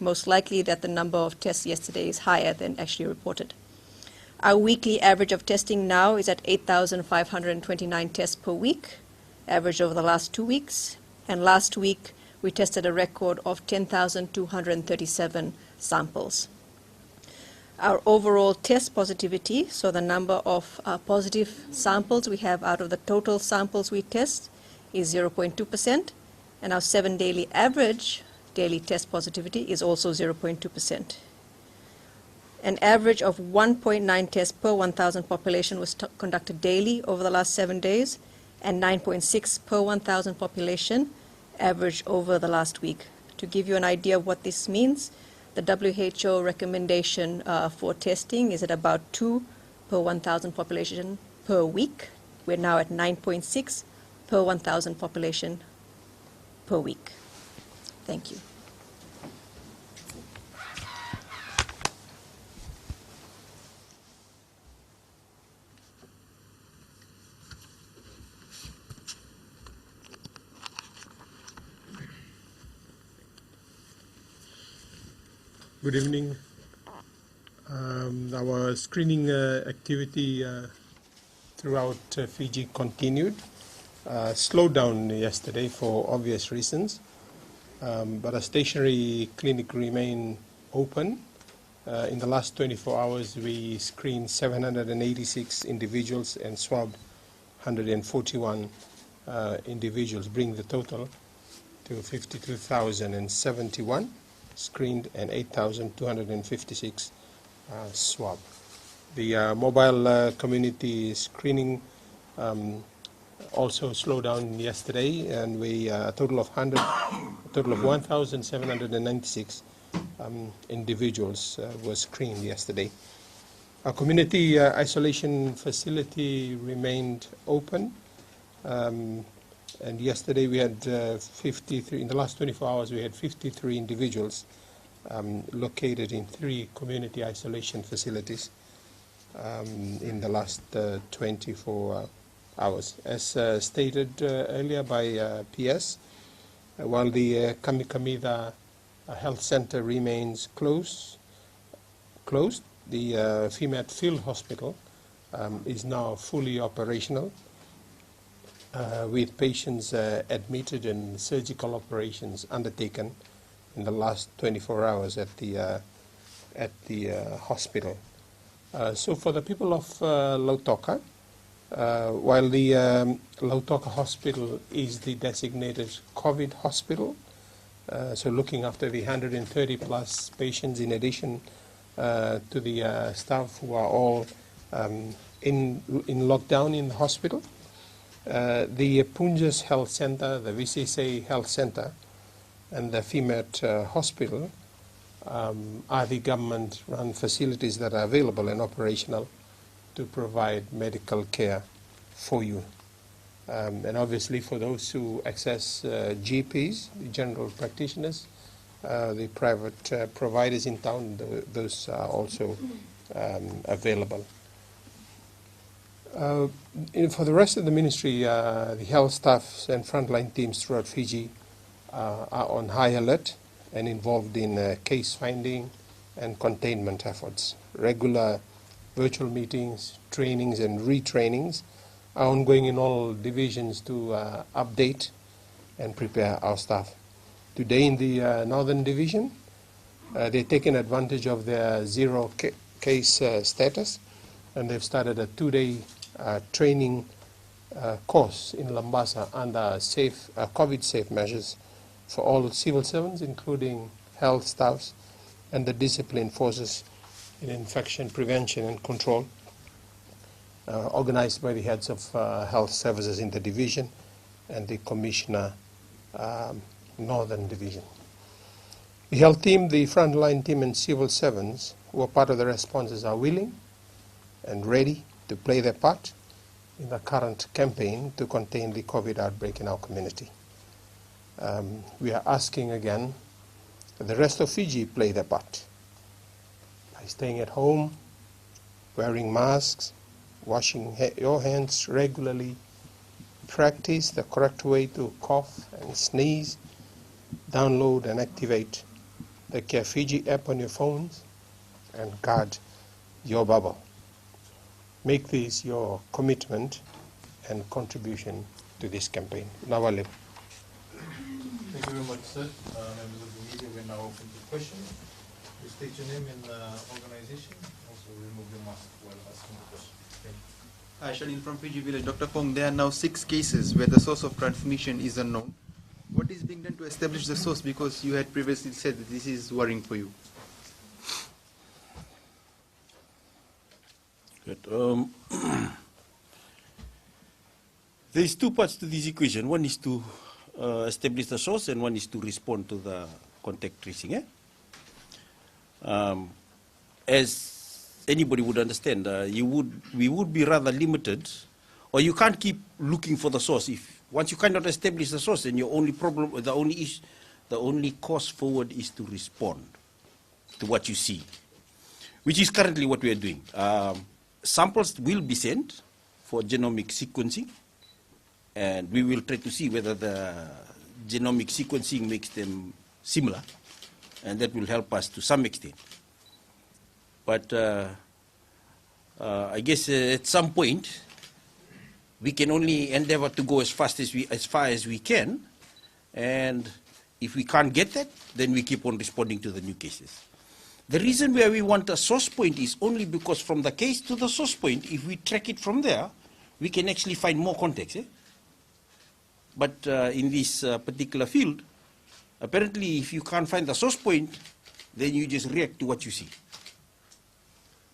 most likely that the number of tests yesterday is higher than actually reported. Our weekly average of testing now is at 8,529 tests per week, averaged over the last 2 weeks, and last week we tested a record of 10,237 samples. Our overall test positivity, so the number of positive samples we have out of the total samples we test, is 0.2%, and our 7 daily average daily test positivity is also 0.2%. An average of 1.9 tests per 1,000 population was conducted daily over the last 7 days, and 9.6 per 1,000 population average over the last week. To give you an idea of what this means, the WHO recommendation for testing is at about 2 per 1,000 population per week. We're now at 9.6 per 1,000 population per week. Thank you. Good evening. Our screening activity throughout Fiji continued. Slowed down yesterday for obvious reasons, but a stationary clinic remained open. In the last 24 hours, we screened 786 individuals and swabbed 141 individuals, bringing the total to 52,071 screened and 8,256 swab. The mobile community screening also slowed down yesterday, and we a total of 1,796 individuals were screened yesterday. Our community isolation facility remained open, and yesterday we had 53. In the last 24 hours, we had 53 individuals located in 3 community isolation facilities in the last 24 hours. As stated earlier by PS, while the Kamikamida Health Center remains closed, the FEMAT Field Hospital is now fully operational, with patients admitted and surgical operations undertaken in the last 24 hours at the hospital. So for the people of Lautoka, while the Lautoka Hospital is the designated COVID hospital, so looking after the 130 plus patients in addition to the staff who are all in lockdown in the hospital, the Punjas Health Center, the VCSA Health Center, and the FEMAT Hospital are the government-run facilities that are available and operational to provide medical care for you. And obviously for those who access GPs, the general practitioners, the private providers in town, those are also available. For the rest of the ministry, the health staffs and frontline teams throughout Fiji are on high alert and involved in case finding and containment efforts. Regular virtual meetings, trainings and retrainings are ongoing in all divisions to update and prepare our staff. Today in the Northern Division, they've taken advantage of their zero case status, and they've started a 2-day training course in Lambasa under COVID-safe measures for all civil servants, including health staffs and the discipline forces in infection prevention and control, organized by the heads of health services in the division and the Commissioner Northern Division. The health team, the frontline team and civil servants who are part of the responses are willing and ready to play their part in the current campaign to contain the COVID outbreak in our community. We are asking again that the rest of Fiji play their part by staying at home, wearing masks, washing your hands regularly, practice the correct way to cough and sneeze, download and activate the Care Fiji app on your phones, and guard your bubble. Make this your commitment and contribution to this campaign. Nawale. Thank you very much, sir. Members of the media, we're now open to questions. Please state your name and organization. Also remove your mask while asking the question. Thank you. Shalin from Fiji Village. Dr. Pong, there are now 6 cases where the source of transmission is unknown. What is being done to establish the source? Because you had previously said that this is worrying for you. Good. There's 2 parts to this equation. One is to establish the source, and one is to respond to the contact tracing. As anybody would understand, we would be rather limited, or you can't keep looking for the source. If once you cannot establish the source, then your only problem, the only course forward is to respond to what you see, which is currently what we are doing. Samples will be sent for genomic sequencing, and we will try to see whether the genomic sequencing makes them similar, and that will help us to some extent. But I guess at some point, we can only endeavor to go as far as we can, and if we can't get that, then we keep on responding to the new cases. The reason why we want a source point is only because from the case to the source point, if we track it from there, we can actually find more contacts. But in this particular field, apparently if you can't find the source point, then you just react to what you see.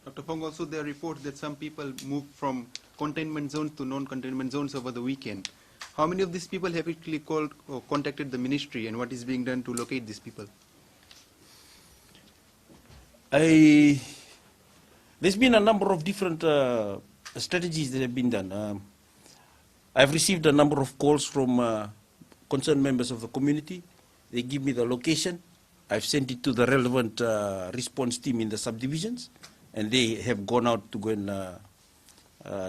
Dr. Fong, also there are reports that some people moved from containment zones to non-containment zones over the weekend. How many of these people have actually called or contacted the ministry, and what is being done to locate these people? There's been a number of different strategies that have been done. I've received a number of calls from concerned members of the community. They give me the location. I've sent it to the relevant response team in the subdivisions, and they have gone out to go and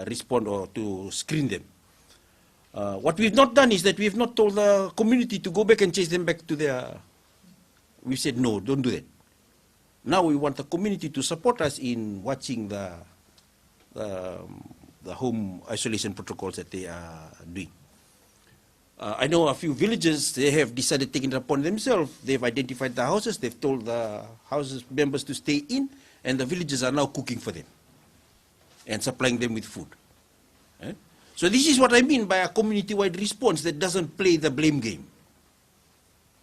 respond or to screen them. What we've not done is that we have not told the community to go back and chase them back to their... We said, no, don't do that. Now we want the community to support us in watching the home isolation protocols that they are doing. I know a few villages, they have decided to take it upon themselves. They've identified the houses, they've told the houses members to stay in, and the villages are now cooking for them and supplying them with food. So this is what I mean by a community-wide response that doesn't play the blame game.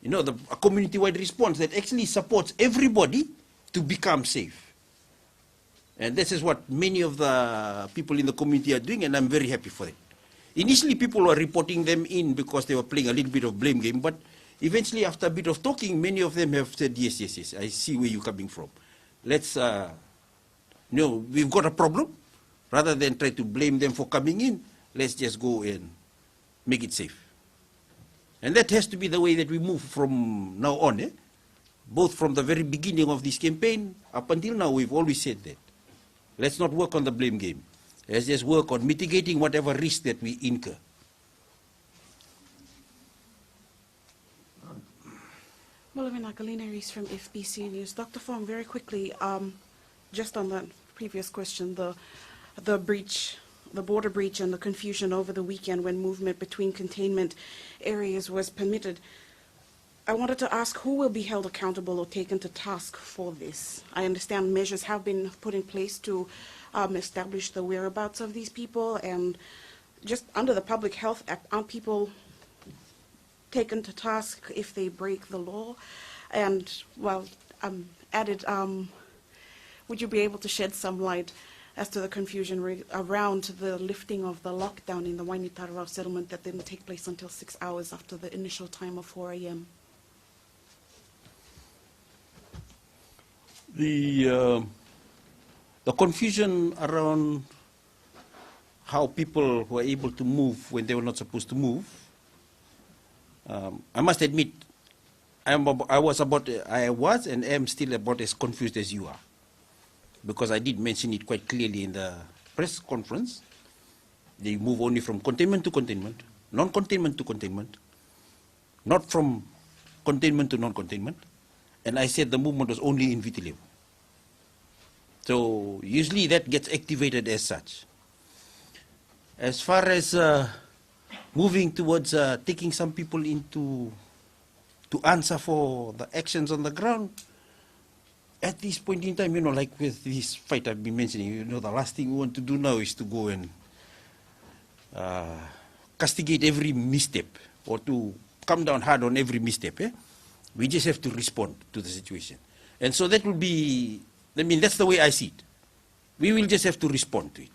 You know, a community-wide response that actually supports everybody to become safe. And this is what many of the people in the community are doing, and I'm very happy for it. Initially, people were reporting them in because they were playing a little bit of blame game, but eventually, after a bit of talking, many of them have said, yes, yes, yes, I see where you're coming from. Let's, we've got a problem. Rather than try to blame them for coming in, let's just go and make it safe. And that has to be the way that we move from now on. Both from the very beginning of this campaign up until now, we've always said that. Let's not work on the blame game. Let's just work on mitigating whatever risk that we incur. Molavina Galina Rees from FBC News. Dr. Fong, very quickly, just on that previous question, the border breach and the confusion over the weekend when movement between containment areas was permitted. I wanted to ask who will be held accountable or taken to task for this. I understand measures have been put in place to establish the whereabouts of these people, and just under the Public Health Act, aren't people taken to task if they break the law? And, well, added, would you be able to shed some light as to the confusion around the lifting of the lockdown in the Waini settlement that didn't take place until 6 hours after the initial time of 4 a.m.? The confusion around how people were able to move when they were not supposed to move, I must admit, I was and am still about as confused as you are, because I did mention it quite clearly in the press conference. They move only from containment to containment, non-containment to containment, not from containment to non-containment, and I said the movement was only in Viti Levu. So usually that gets activated as such. As far as moving towards taking some people into to answer for the actions on the ground, at this point in time, like with this fight I've been mentioning, the last thing we want to do now is to go and castigate every misstep or to come down hard on every misstep. We just have to respond to the situation. And so that will be, that's the way I see it. We will just have to respond to it.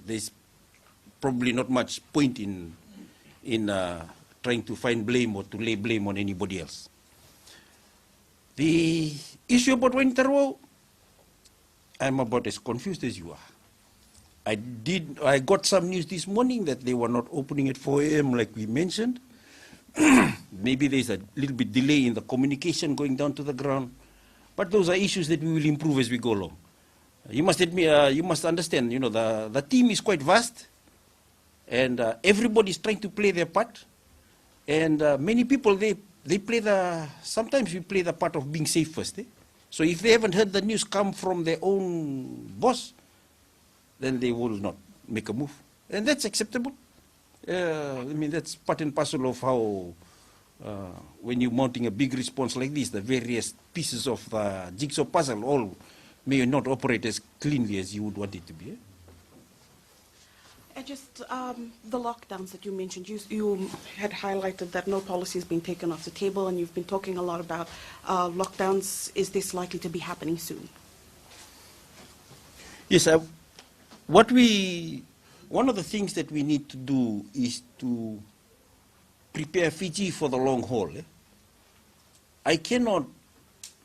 There's probably not much point in trying to find blame or to lay blame on anybody else. The issue about Waini Tarawa, I'm about as confused as you are. I got some news this morning that they were not opening at 4 a.m. like we mentioned. Maybe there's a little bit delay in the communication going down to the ground, but those are issues that we will improve as we go along. You must admit, you must understand, the team is quite vast, and everybody is trying to play their part, and many people, they sometimes we play the part of being safe first. So if they haven't heard the news come from their own boss, then they will not make a move. And that's acceptable. I mean, that's part and parcel of how, when you're mounting a big response like this, the various pieces of the jigsaw puzzle all may not operate as cleanly as you would want it to be. And just the lockdowns that you mentioned, you had highlighted that no policy has been taken off the table, and you've been talking a lot about lockdowns. Is this likely to be happening soon? Yes, one of the things that we need to do is to prepare Fiji for the long haul. I cannot,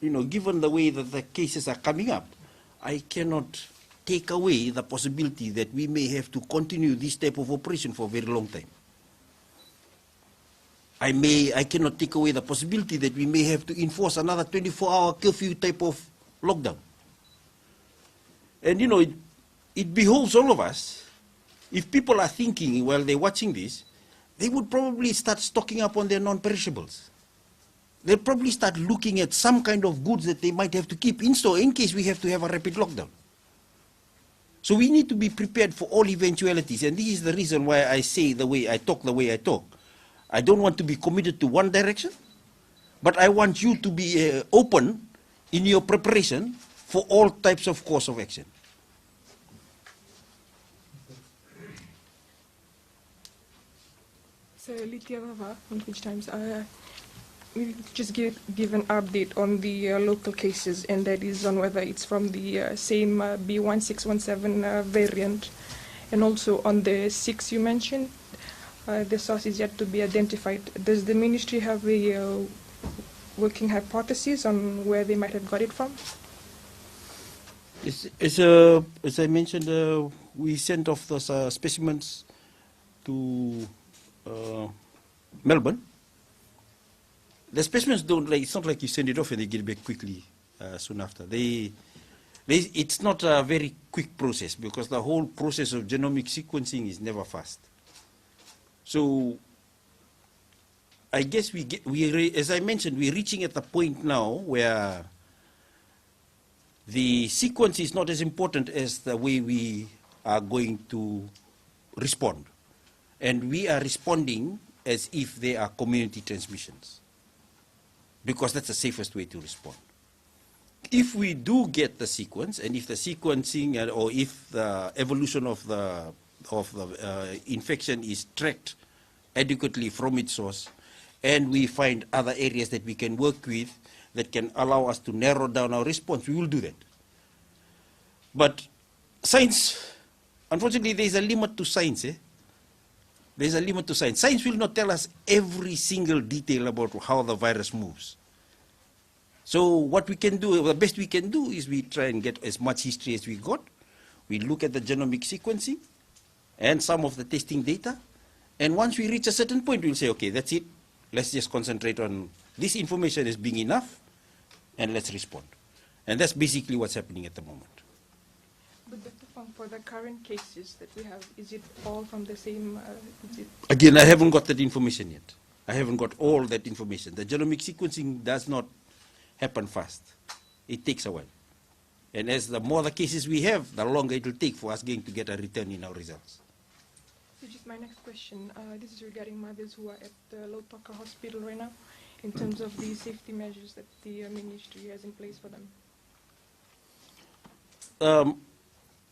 given the way that the cases are coming up, I cannot take away the possibility that we may have to continue this type of operation for a very long time. I cannot take away the possibility that we may have to enforce another 24-hour curfew type of lockdown. And it behoves all of us, if people are thinking while they're watching this, they would probably start stocking up on their non-perishables. They'll probably start looking at some kind of goods that they might have to keep in store in case we have to have a rapid lockdown. So we need to be prepared for all eventualities, and this is the reason why I say the way I talk. I don't want to be committed to one direction, but I want you to be open in your preparation for all types of course of action. So, Litya Vava from Fiji Times. We just give an update on the local cases, and that is on whether it's from the same B1617 variant, and also on the 6 you mentioned. The source is yet to be identified. Does the ministry have a working hypothesis on where they might have got it from? As I mentioned, we sent off those specimens to Melbourne. The specimens it's not like you send it off and they get back quickly soon after. It's not a very quick process because the whole process of genomic sequencing is never fast. So I guess as I mentioned, we're reaching at the point now where the sequence is not as important as the way we are going to respond. And we are responding as if they are community transmissions, because that's the safest way to respond. If we do get the sequence, and if the sequencing or if the evolution of the infection is tracked adequately from its source, and we find other areas that we can work with that can allow us to narrow down our response, we will do that. But science, unfortunately, there is a limit to science. There's a limit to science. Science will not tell us every single detail about how the virus moves. So what we can do, the best we can do is we try and get as much history as we got. We look at the genomic sequencing and some of the testing data. And once we reach a certain point, we'll say, okay, that's it. Let's just concentrate on this information as being enough, and let's respond. And that's basically what's happening at the moment. But Dr. Fong, for the current cases that we have, is it all from the same? Again, I haven't got that information yet. I haven't got all that information. The genomic sequencing does not happen fast. It takes a while. And as the more the cases we have, the longer it will take for us going to get a return in our results. So just my next question, this is regarding mothers who are at the Lautoka hospital right now, in terms of the safety measures that the ministry has in place for them.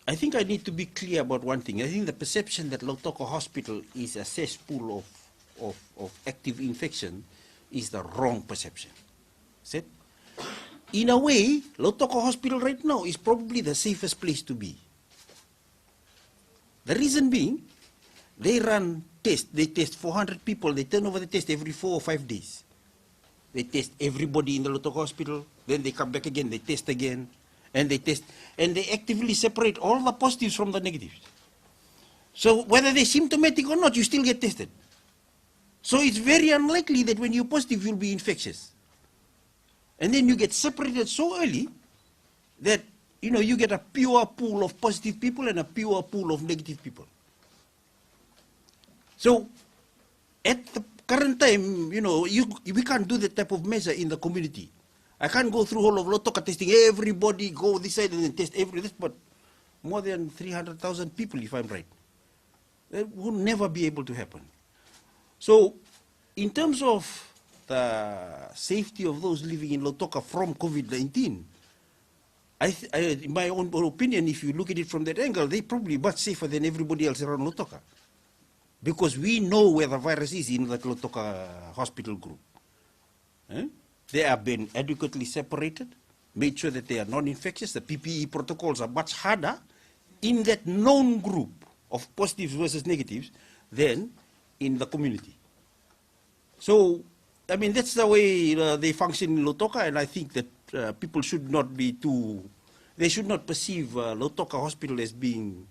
I think I need to be clear about one thing. I think the perception that Lautoka Hospital is a cesspool of active infection is the wrong perception. See? In a way, Lautoka Hospital right now is probably the safest place to be. The reason being, they run tests. They test 400 people. They turn over the test every 4 or 5 days. They test everybody in the Lautoka Hospital. Then they come back again. They test again. And they test, and they actively separate all the positives from the negatives. So whether they're symptomatic or not, you still get tested. So it's very unlikely that when you're positive, you'll be infectious. And then you get separated so early that, you get a pure pool of positive people and a pure pool of negative people. So at the current time, you know, we can't do that type of measure in the community. I can't go through whole of Lautoka testing, everybody go this side and then test this, but more than 300,000 people, if I'm right. That will never be able to happen. So, in terms of the safety of those living in Lautoka from COVID-19, in my own opinion, if you look at it from that angle, they're probably much safer than everybody else around Lautoka. Because we know where the virus is in the Lautoka hospital group. They have been adequately separated, made sure that they are non-infectious. The PPE protocols are much harder in that known group of positives versus negatives than in the community. So, I mean, that's the way they function in Lautoka, and I think that people should not be they should not perceive Lautoka Hospital as being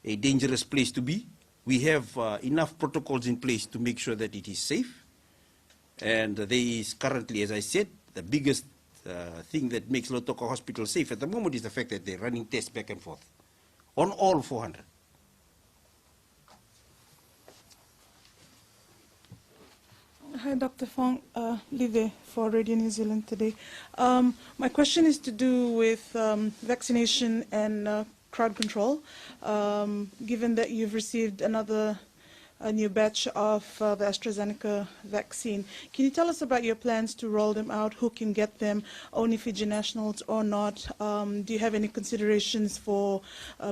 a dangerous place to be. We have enough protocols in place to make sure that it is safe. And there is currently, as I said, the biggest thing that makes Lautoka Hospital safe at the moment is the fact that they're running tests back and forth on all 400. Hi, Dr. Fong, Live for Radio New Zealand today. My question is to do with vaccination and crowd control. Given that you've received a new batch of the AstraZeneca vaccine, can you tell us about your plans to roll them out? Who can get them? Only Fiji nationals or not? Do you have any considerations for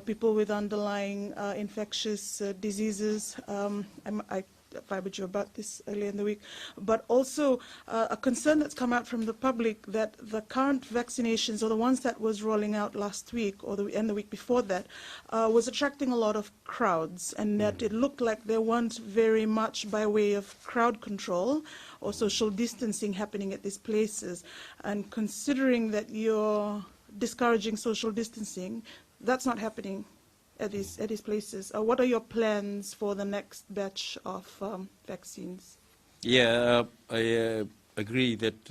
people with underlying infectious diseases? I fibered you about this earlier in the week, but also a concern that's come out from the public that the current vaccinations, or the ones that was rolling out last week or the week before that, was attracting a lot of crowds, and that it looked like there weren't very much by way of crowd control or social distancing happening at these places. And considering that you're discouraging social distancing, that's not happening at these places. What are your plans for the next batch of vaccines? Yeah, I agree that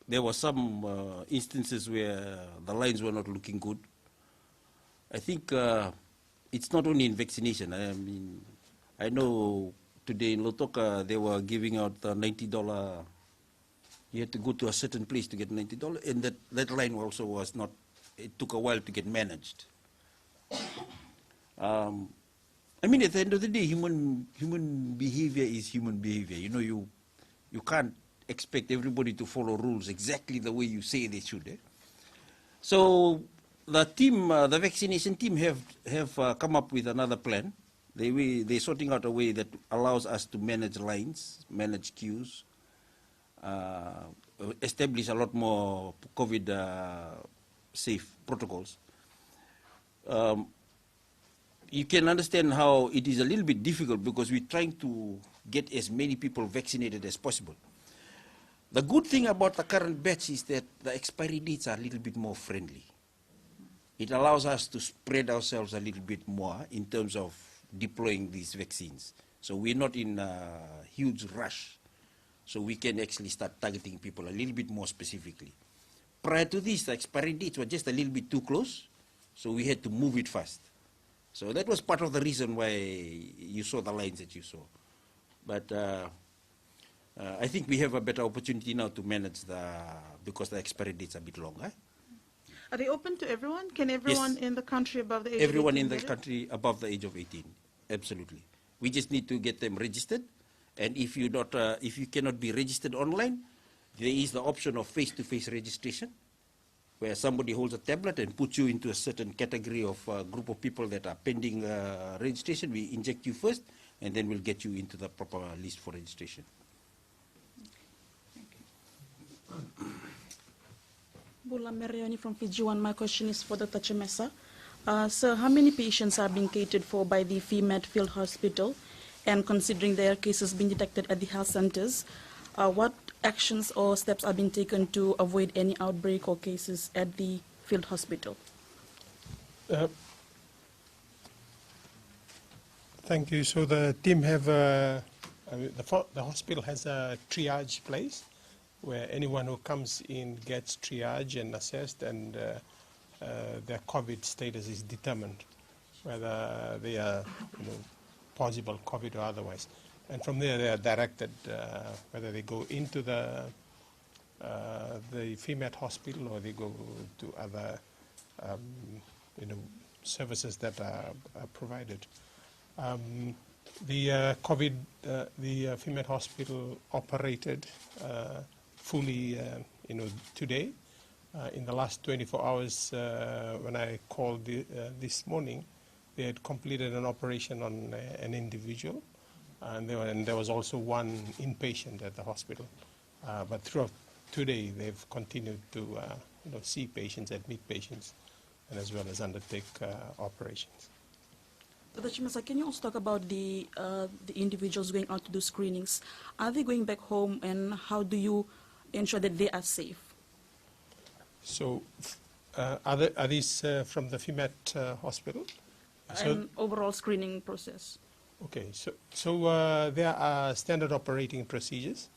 there were some instances where the lines were not looking good. I think it's not only in vaccination. I mean, I know today in Lautoka they were giving out $90. You had to go to a certain place to get $90, and that line also was not. It took a while to get managed. I mean, at the end of the day, human behavior is human behavior. You know, you can't expect everybody to follow rules exactly the way you say they should. So the team, the vaccination team, have come up with another plan. They're sorting out a way that allows us to manage lines, manage queues, establish a lot more COVID safe protocols. You can understand how it is a little bit difficult because we're trying to get as many people vaccinated as possible. The good thing about the current batch is that the expiry dates are a little bit more friendly. It allows us to spread ourselves a little bit more in terms of deploying these vaccines. So we're not in a huge rush. So we can actually start targeting people a little bit more specifically. Prior to this, the expiry dates were just a little bit too close, so we had to move it fast. So that was part of the reason why you saw the lines that you saw. But I think we have a better opportunity now to manage because the expiry dates are a bit longer. Are they open to everyone? Can everyone in the country above the age Everyone of 18 in the get it? country above the age of 18, absolutely. We just need to get them registered. And if you cannot be registered online, there is the option of face-to-face registration, where somebody holds a tablet and puts you into a certain category of group of people that are pending registration. We inject you first, and then we'll get you into the proper list for registration. Bula Merioni from Fiji One. My question is for Dr. Chemesa. Sir, how many patients are being catered for by the FEMAD Field Hospital? And considering there are cases being detected at the health centers, what actions or steps are being taken to avoid any outbreak or cases at the field hospital? Thank you. So the team have, the hospital has a triage place where anyone who comes in gets triage and assessed, and their COVID status is determined, whether they are possible COVID or otherwise. And from there, they are directed whether they go into the FEMAT hospital or they go to other services that are provided. The FEMAT hospital operated fully, today. In the last 24 hours, when I called this morning, they had completed an operation on an individual, and there was also one inpatient at the hospital. But throughout today, they've continued to see patients, admit patients, and as well as undertake operations. Dr. Chimesa, can you also talk about the individuals going out to do screenings? Are they going back home, and how do you ensure that they are safe? So, are these from the FEMAT hospital? An overall screening process. Okay, so there are standard operating procedures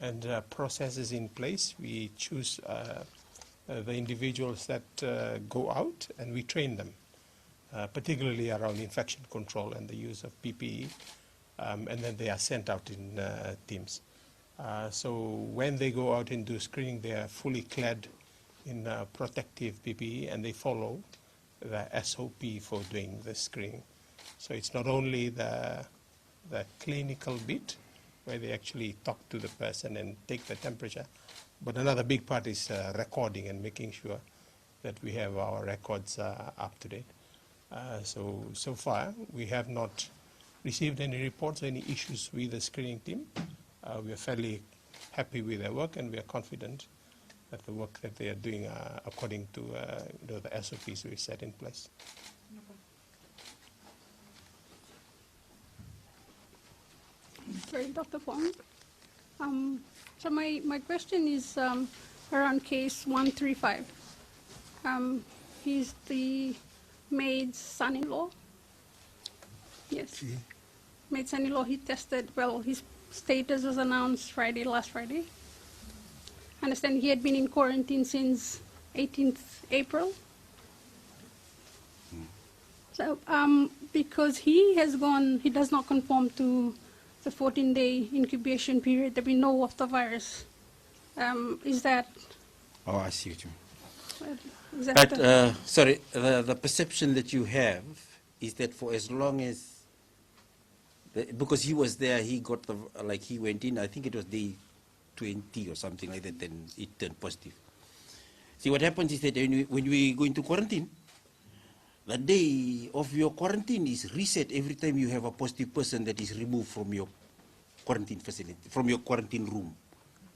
and processes in place. We choose the individuals that go out, and we train them, particularly around infection control and the use of PPE, and then they are sent out in teams. So when they go out and do screening, they are fully clad in protective PPE, and they follow the SOP for doing the screening. So it's not only the clinical bit where they actually talk to the person and take the temperature, but another big part is recording and making sure that we have our records up to date. So far, we have not received any reports, any issues with the screening team. We are fairly happy with their work, and we are confident that the work that they are doing according to the SOPs we set in place. Sorry, Dr. Fong. So my question is around case 135. He's the maid's son-in-law. Yes. Maid's son-in-law, he tested, well, his status was announced last Friday. I understand he had been in quarantine since 18th April. So because he does not conform to the 14-day incubation period that we know of the virus. Is that? Oh, I see what you mean. Is that But sorry, the perception that you have is that for as long as, because he was there, he got he went in. I think it was day 20 or something like that, then it turned positive. See, what happens is that when we go into quarantine, the day of your quarantine is reset every time you have a positive person that is removed from your quarantine facility, from your quarantine room.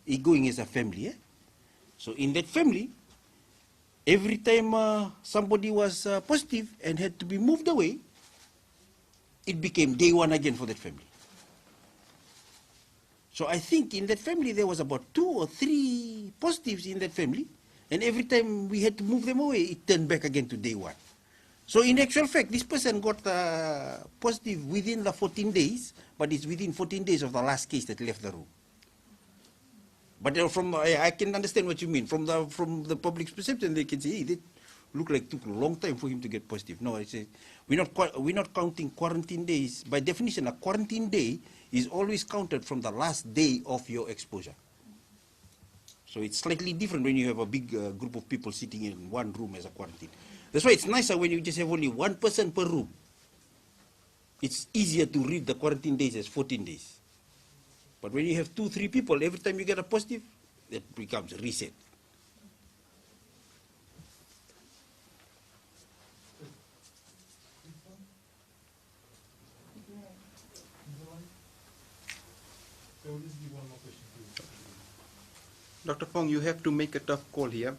It's going as a family. Eh? So in that family, every time somebody was positive and had to be moved away, it became day one again for that family. So I think in that family there was about 2 or 3 positives in that family, and every time we had to move them away, it turned back again to day one. So in actual fact, this person got positive within the 14 days, but it's within 14 days of the last case that left the room. But I can understand what you mean. From the public's perception, they can say, hey, that looked like it took a long time for him to get positive. No, I say we're not counting quarantine days. By definition, a quarantine day is always counted from the last day of your exposure. So it's slightly different when you have a big group of people sitting in one room as a quarantine. That's why it's nicer when you just have only one person per room. It's easier to read the quarantine days as 14 days. But when you have 2, 3 people, every time you get a positive, that becomes a reset. Dr. Fong, you have to make a tough call here.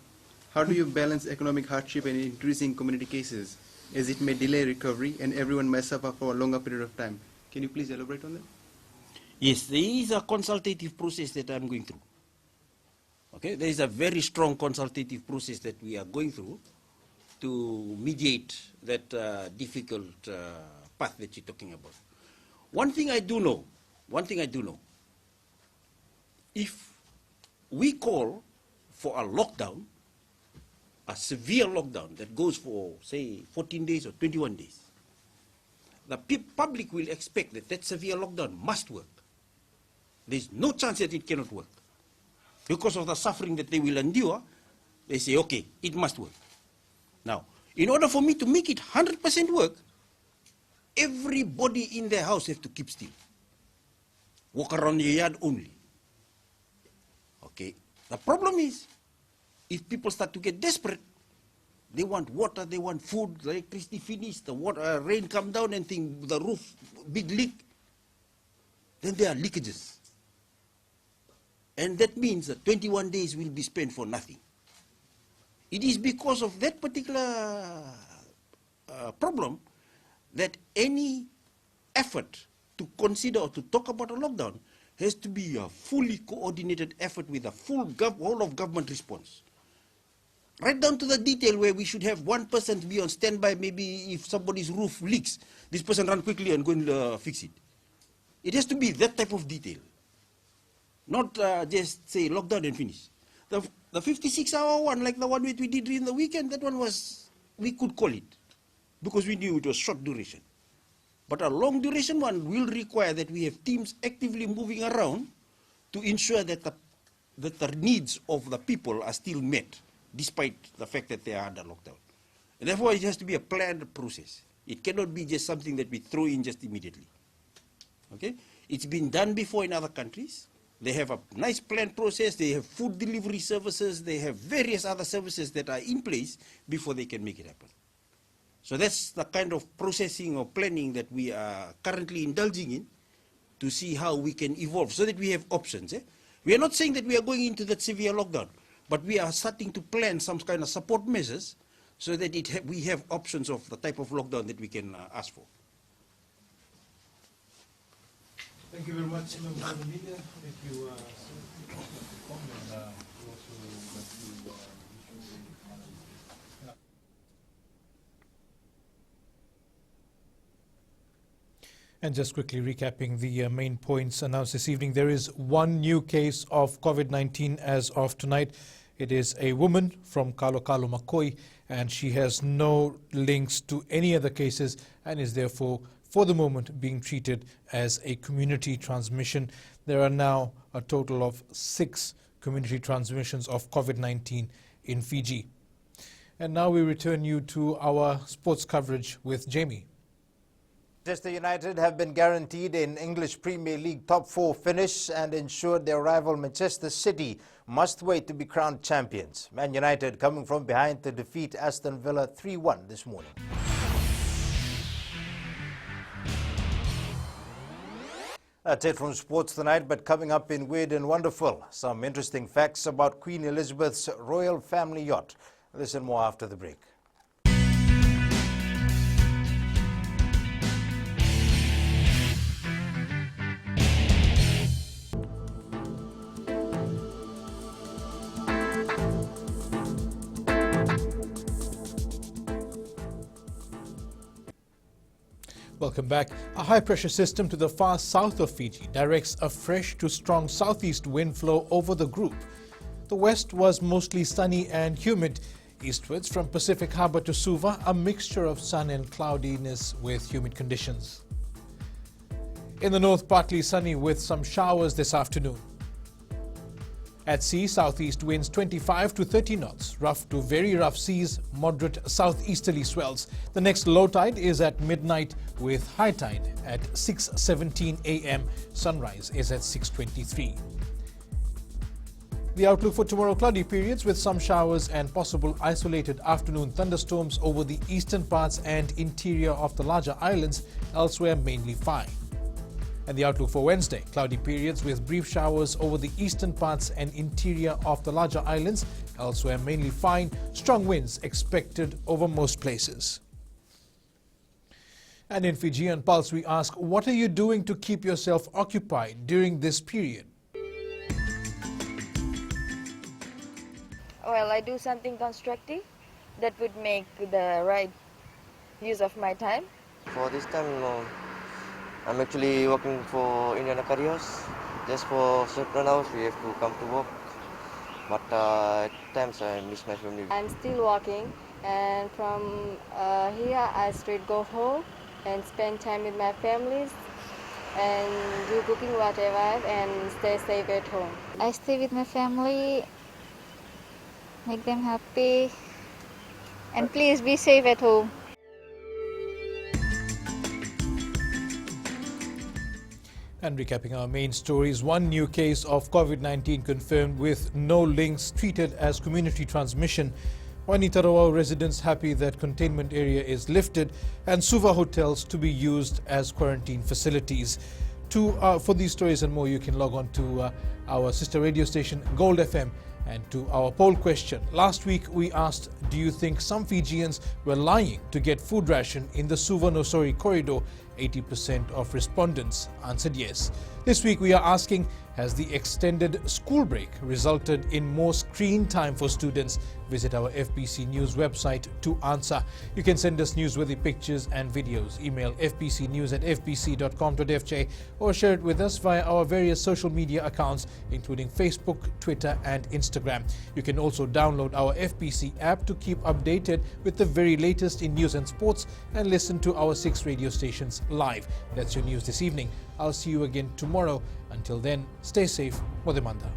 How do you balance economic hardship and increasing community cases, as it may delay recovery and everyone may suffer for a longer period of time? Can you please elaborate on that? Yes, there is a consultative process that I'm going through. Okay, there is a very strong consultative process that we are going through to mediate that difficult path that you're talking about. One thing I do know, if we call for a lockdown, a severe lockdown that goes for, say, 14 days or 21 days, the public will expect that severe lockdown must work. There's no chance that it cannot work. Because of the suffering that they will endure, they say, okay, it must work. Now, in order for me to make it 100% work, everybody in their house has to keep still. Walk around your yard only. Okay. The problem is, if people start to get desperate, they want water, they want food, the electricity finished, the water, rain come down and the roof, big leak, then there are leakages. And that means that 21 days will be spent for nothing. It is because of that particular problem that any effort to consider or to talk about a lockdown has to be a fully coordinated effort with a whole of government response. Right down to the detail where we should have one person to be on standby, maybe if somebody's roof leaks, this person run quickly and go and fix it. It has to be that type of detail. Not just say lockdown and finish. The 56-hour one, like the one that we did during the weekend, that one was, we could call it, because we knew it was short duration. But a long duration one will require that we have teams actively moving around to ensure that the needs of the people are still met, despite the fact that they are under lockdown. And therefore, it has to be a planned process. It cannot be just something that we throw in just immediately. Okay? It's been done before in other countries. They have a nice planned process. They have food delivery services. They have various other services that are in place before they can make it happen. So that's the kind of processing or planning that we are currently indulging in to see how we can evolve so that we have options. We are not saying that we are going into that severe lockdown, but we are starting to plan some kind of support measures so that we have options of the type of lockdown that we can ask for. Thank you very much, members of the media. If you comment, And just quickly recapping the main points announced this evening, there is one new case of COVID-19 as of tonight. It is a woman from Kalokalo Makoi, and she has no links to any other cases and is therefore, for the moment, being treated as a community transmission. There are now a total of 6 community transmissions of COVID-19 in Fiji. And now we return you to our sports coverage with Jamie. Manchester United have been guaranteed an English Premier League top 4 finish and ensured their rival Manchester City must wait to be crowned champions. Man United coming from behind to defeat Aston Villa 3-1 this morning. That's it from sports tonight, but coming up in Weird and Wonderful, some interesting facts about Queen Elizabeth's royal family yacht. Listen more after the break. Welcome back. A high-pressure system to the far south of Fiji directs a fresh to strong southeast wind flow over the group. The west was mostly sunny and humid. Eastwards from Pacific Harbour to Suva, a mixture of sun and cloudiness with humid conditions. In the north, partly sunny with some showers this afternoon. At sea, southeast winds 25 to 30 knots, rough to very rough seas, moderate southeasterly swells. The next low tide is at midnight with high tide at 6:17 a.m. Sunrise is at 6:23. The outlook for tomorrow, cloudy periods with some showers and possible isolated afternoon thunderstorms over the eastern parts and interior of the larger islands, elsewhere mainly fine. And the outlook for Wednesday, cloudy periods with brief showers over the eastern parts and interior of the larger islands, elsewhere mainly fine, strong winds expected over most places. And in Fijian Pulse, we ask, what are you doing to keep yourself occupied during this period? Well, I do something constructive that would make the right use of my time. For this time, no. I'm actually working for Indian Acarios. Just for certain hours, we have to come to work. But at times, I miss my family. I'm still working, and from here, I straight go home and spend time with my families. and do cooking whatever and stay safe at home. I stay with my family, make them happy, and please be safe at home. And recapping our main stories, one new case of COVID-19 confirmed with no links, treated as community transmission. Waini Tarawao residents happy that containment area is lifted, and Suva hotels to be used as quarantine facilities. For these stories and more, you can log on to our sister radio station Gold FM. And to our poll question, last week we asked, do you think some Fijians were lying to get food ration in the Suva-Nosori corridor? 80% of respondents answered yes. This week we are asking, has the extended school break resulted in more screen time for students? Visit our FBC News website to answer. You can send us newsworthy pictures and videos. Email fbcnews@fbc.com.fj or share it with us via our various social media accounts, including Facebook, Twitter and Instagram. You can also download our FBC app to keep updated with the very latest in news and sports and listen to our 6 radio stations live. That's your news this evening. I'll see you again tomorrow. Until then, stay safe. Modemanda.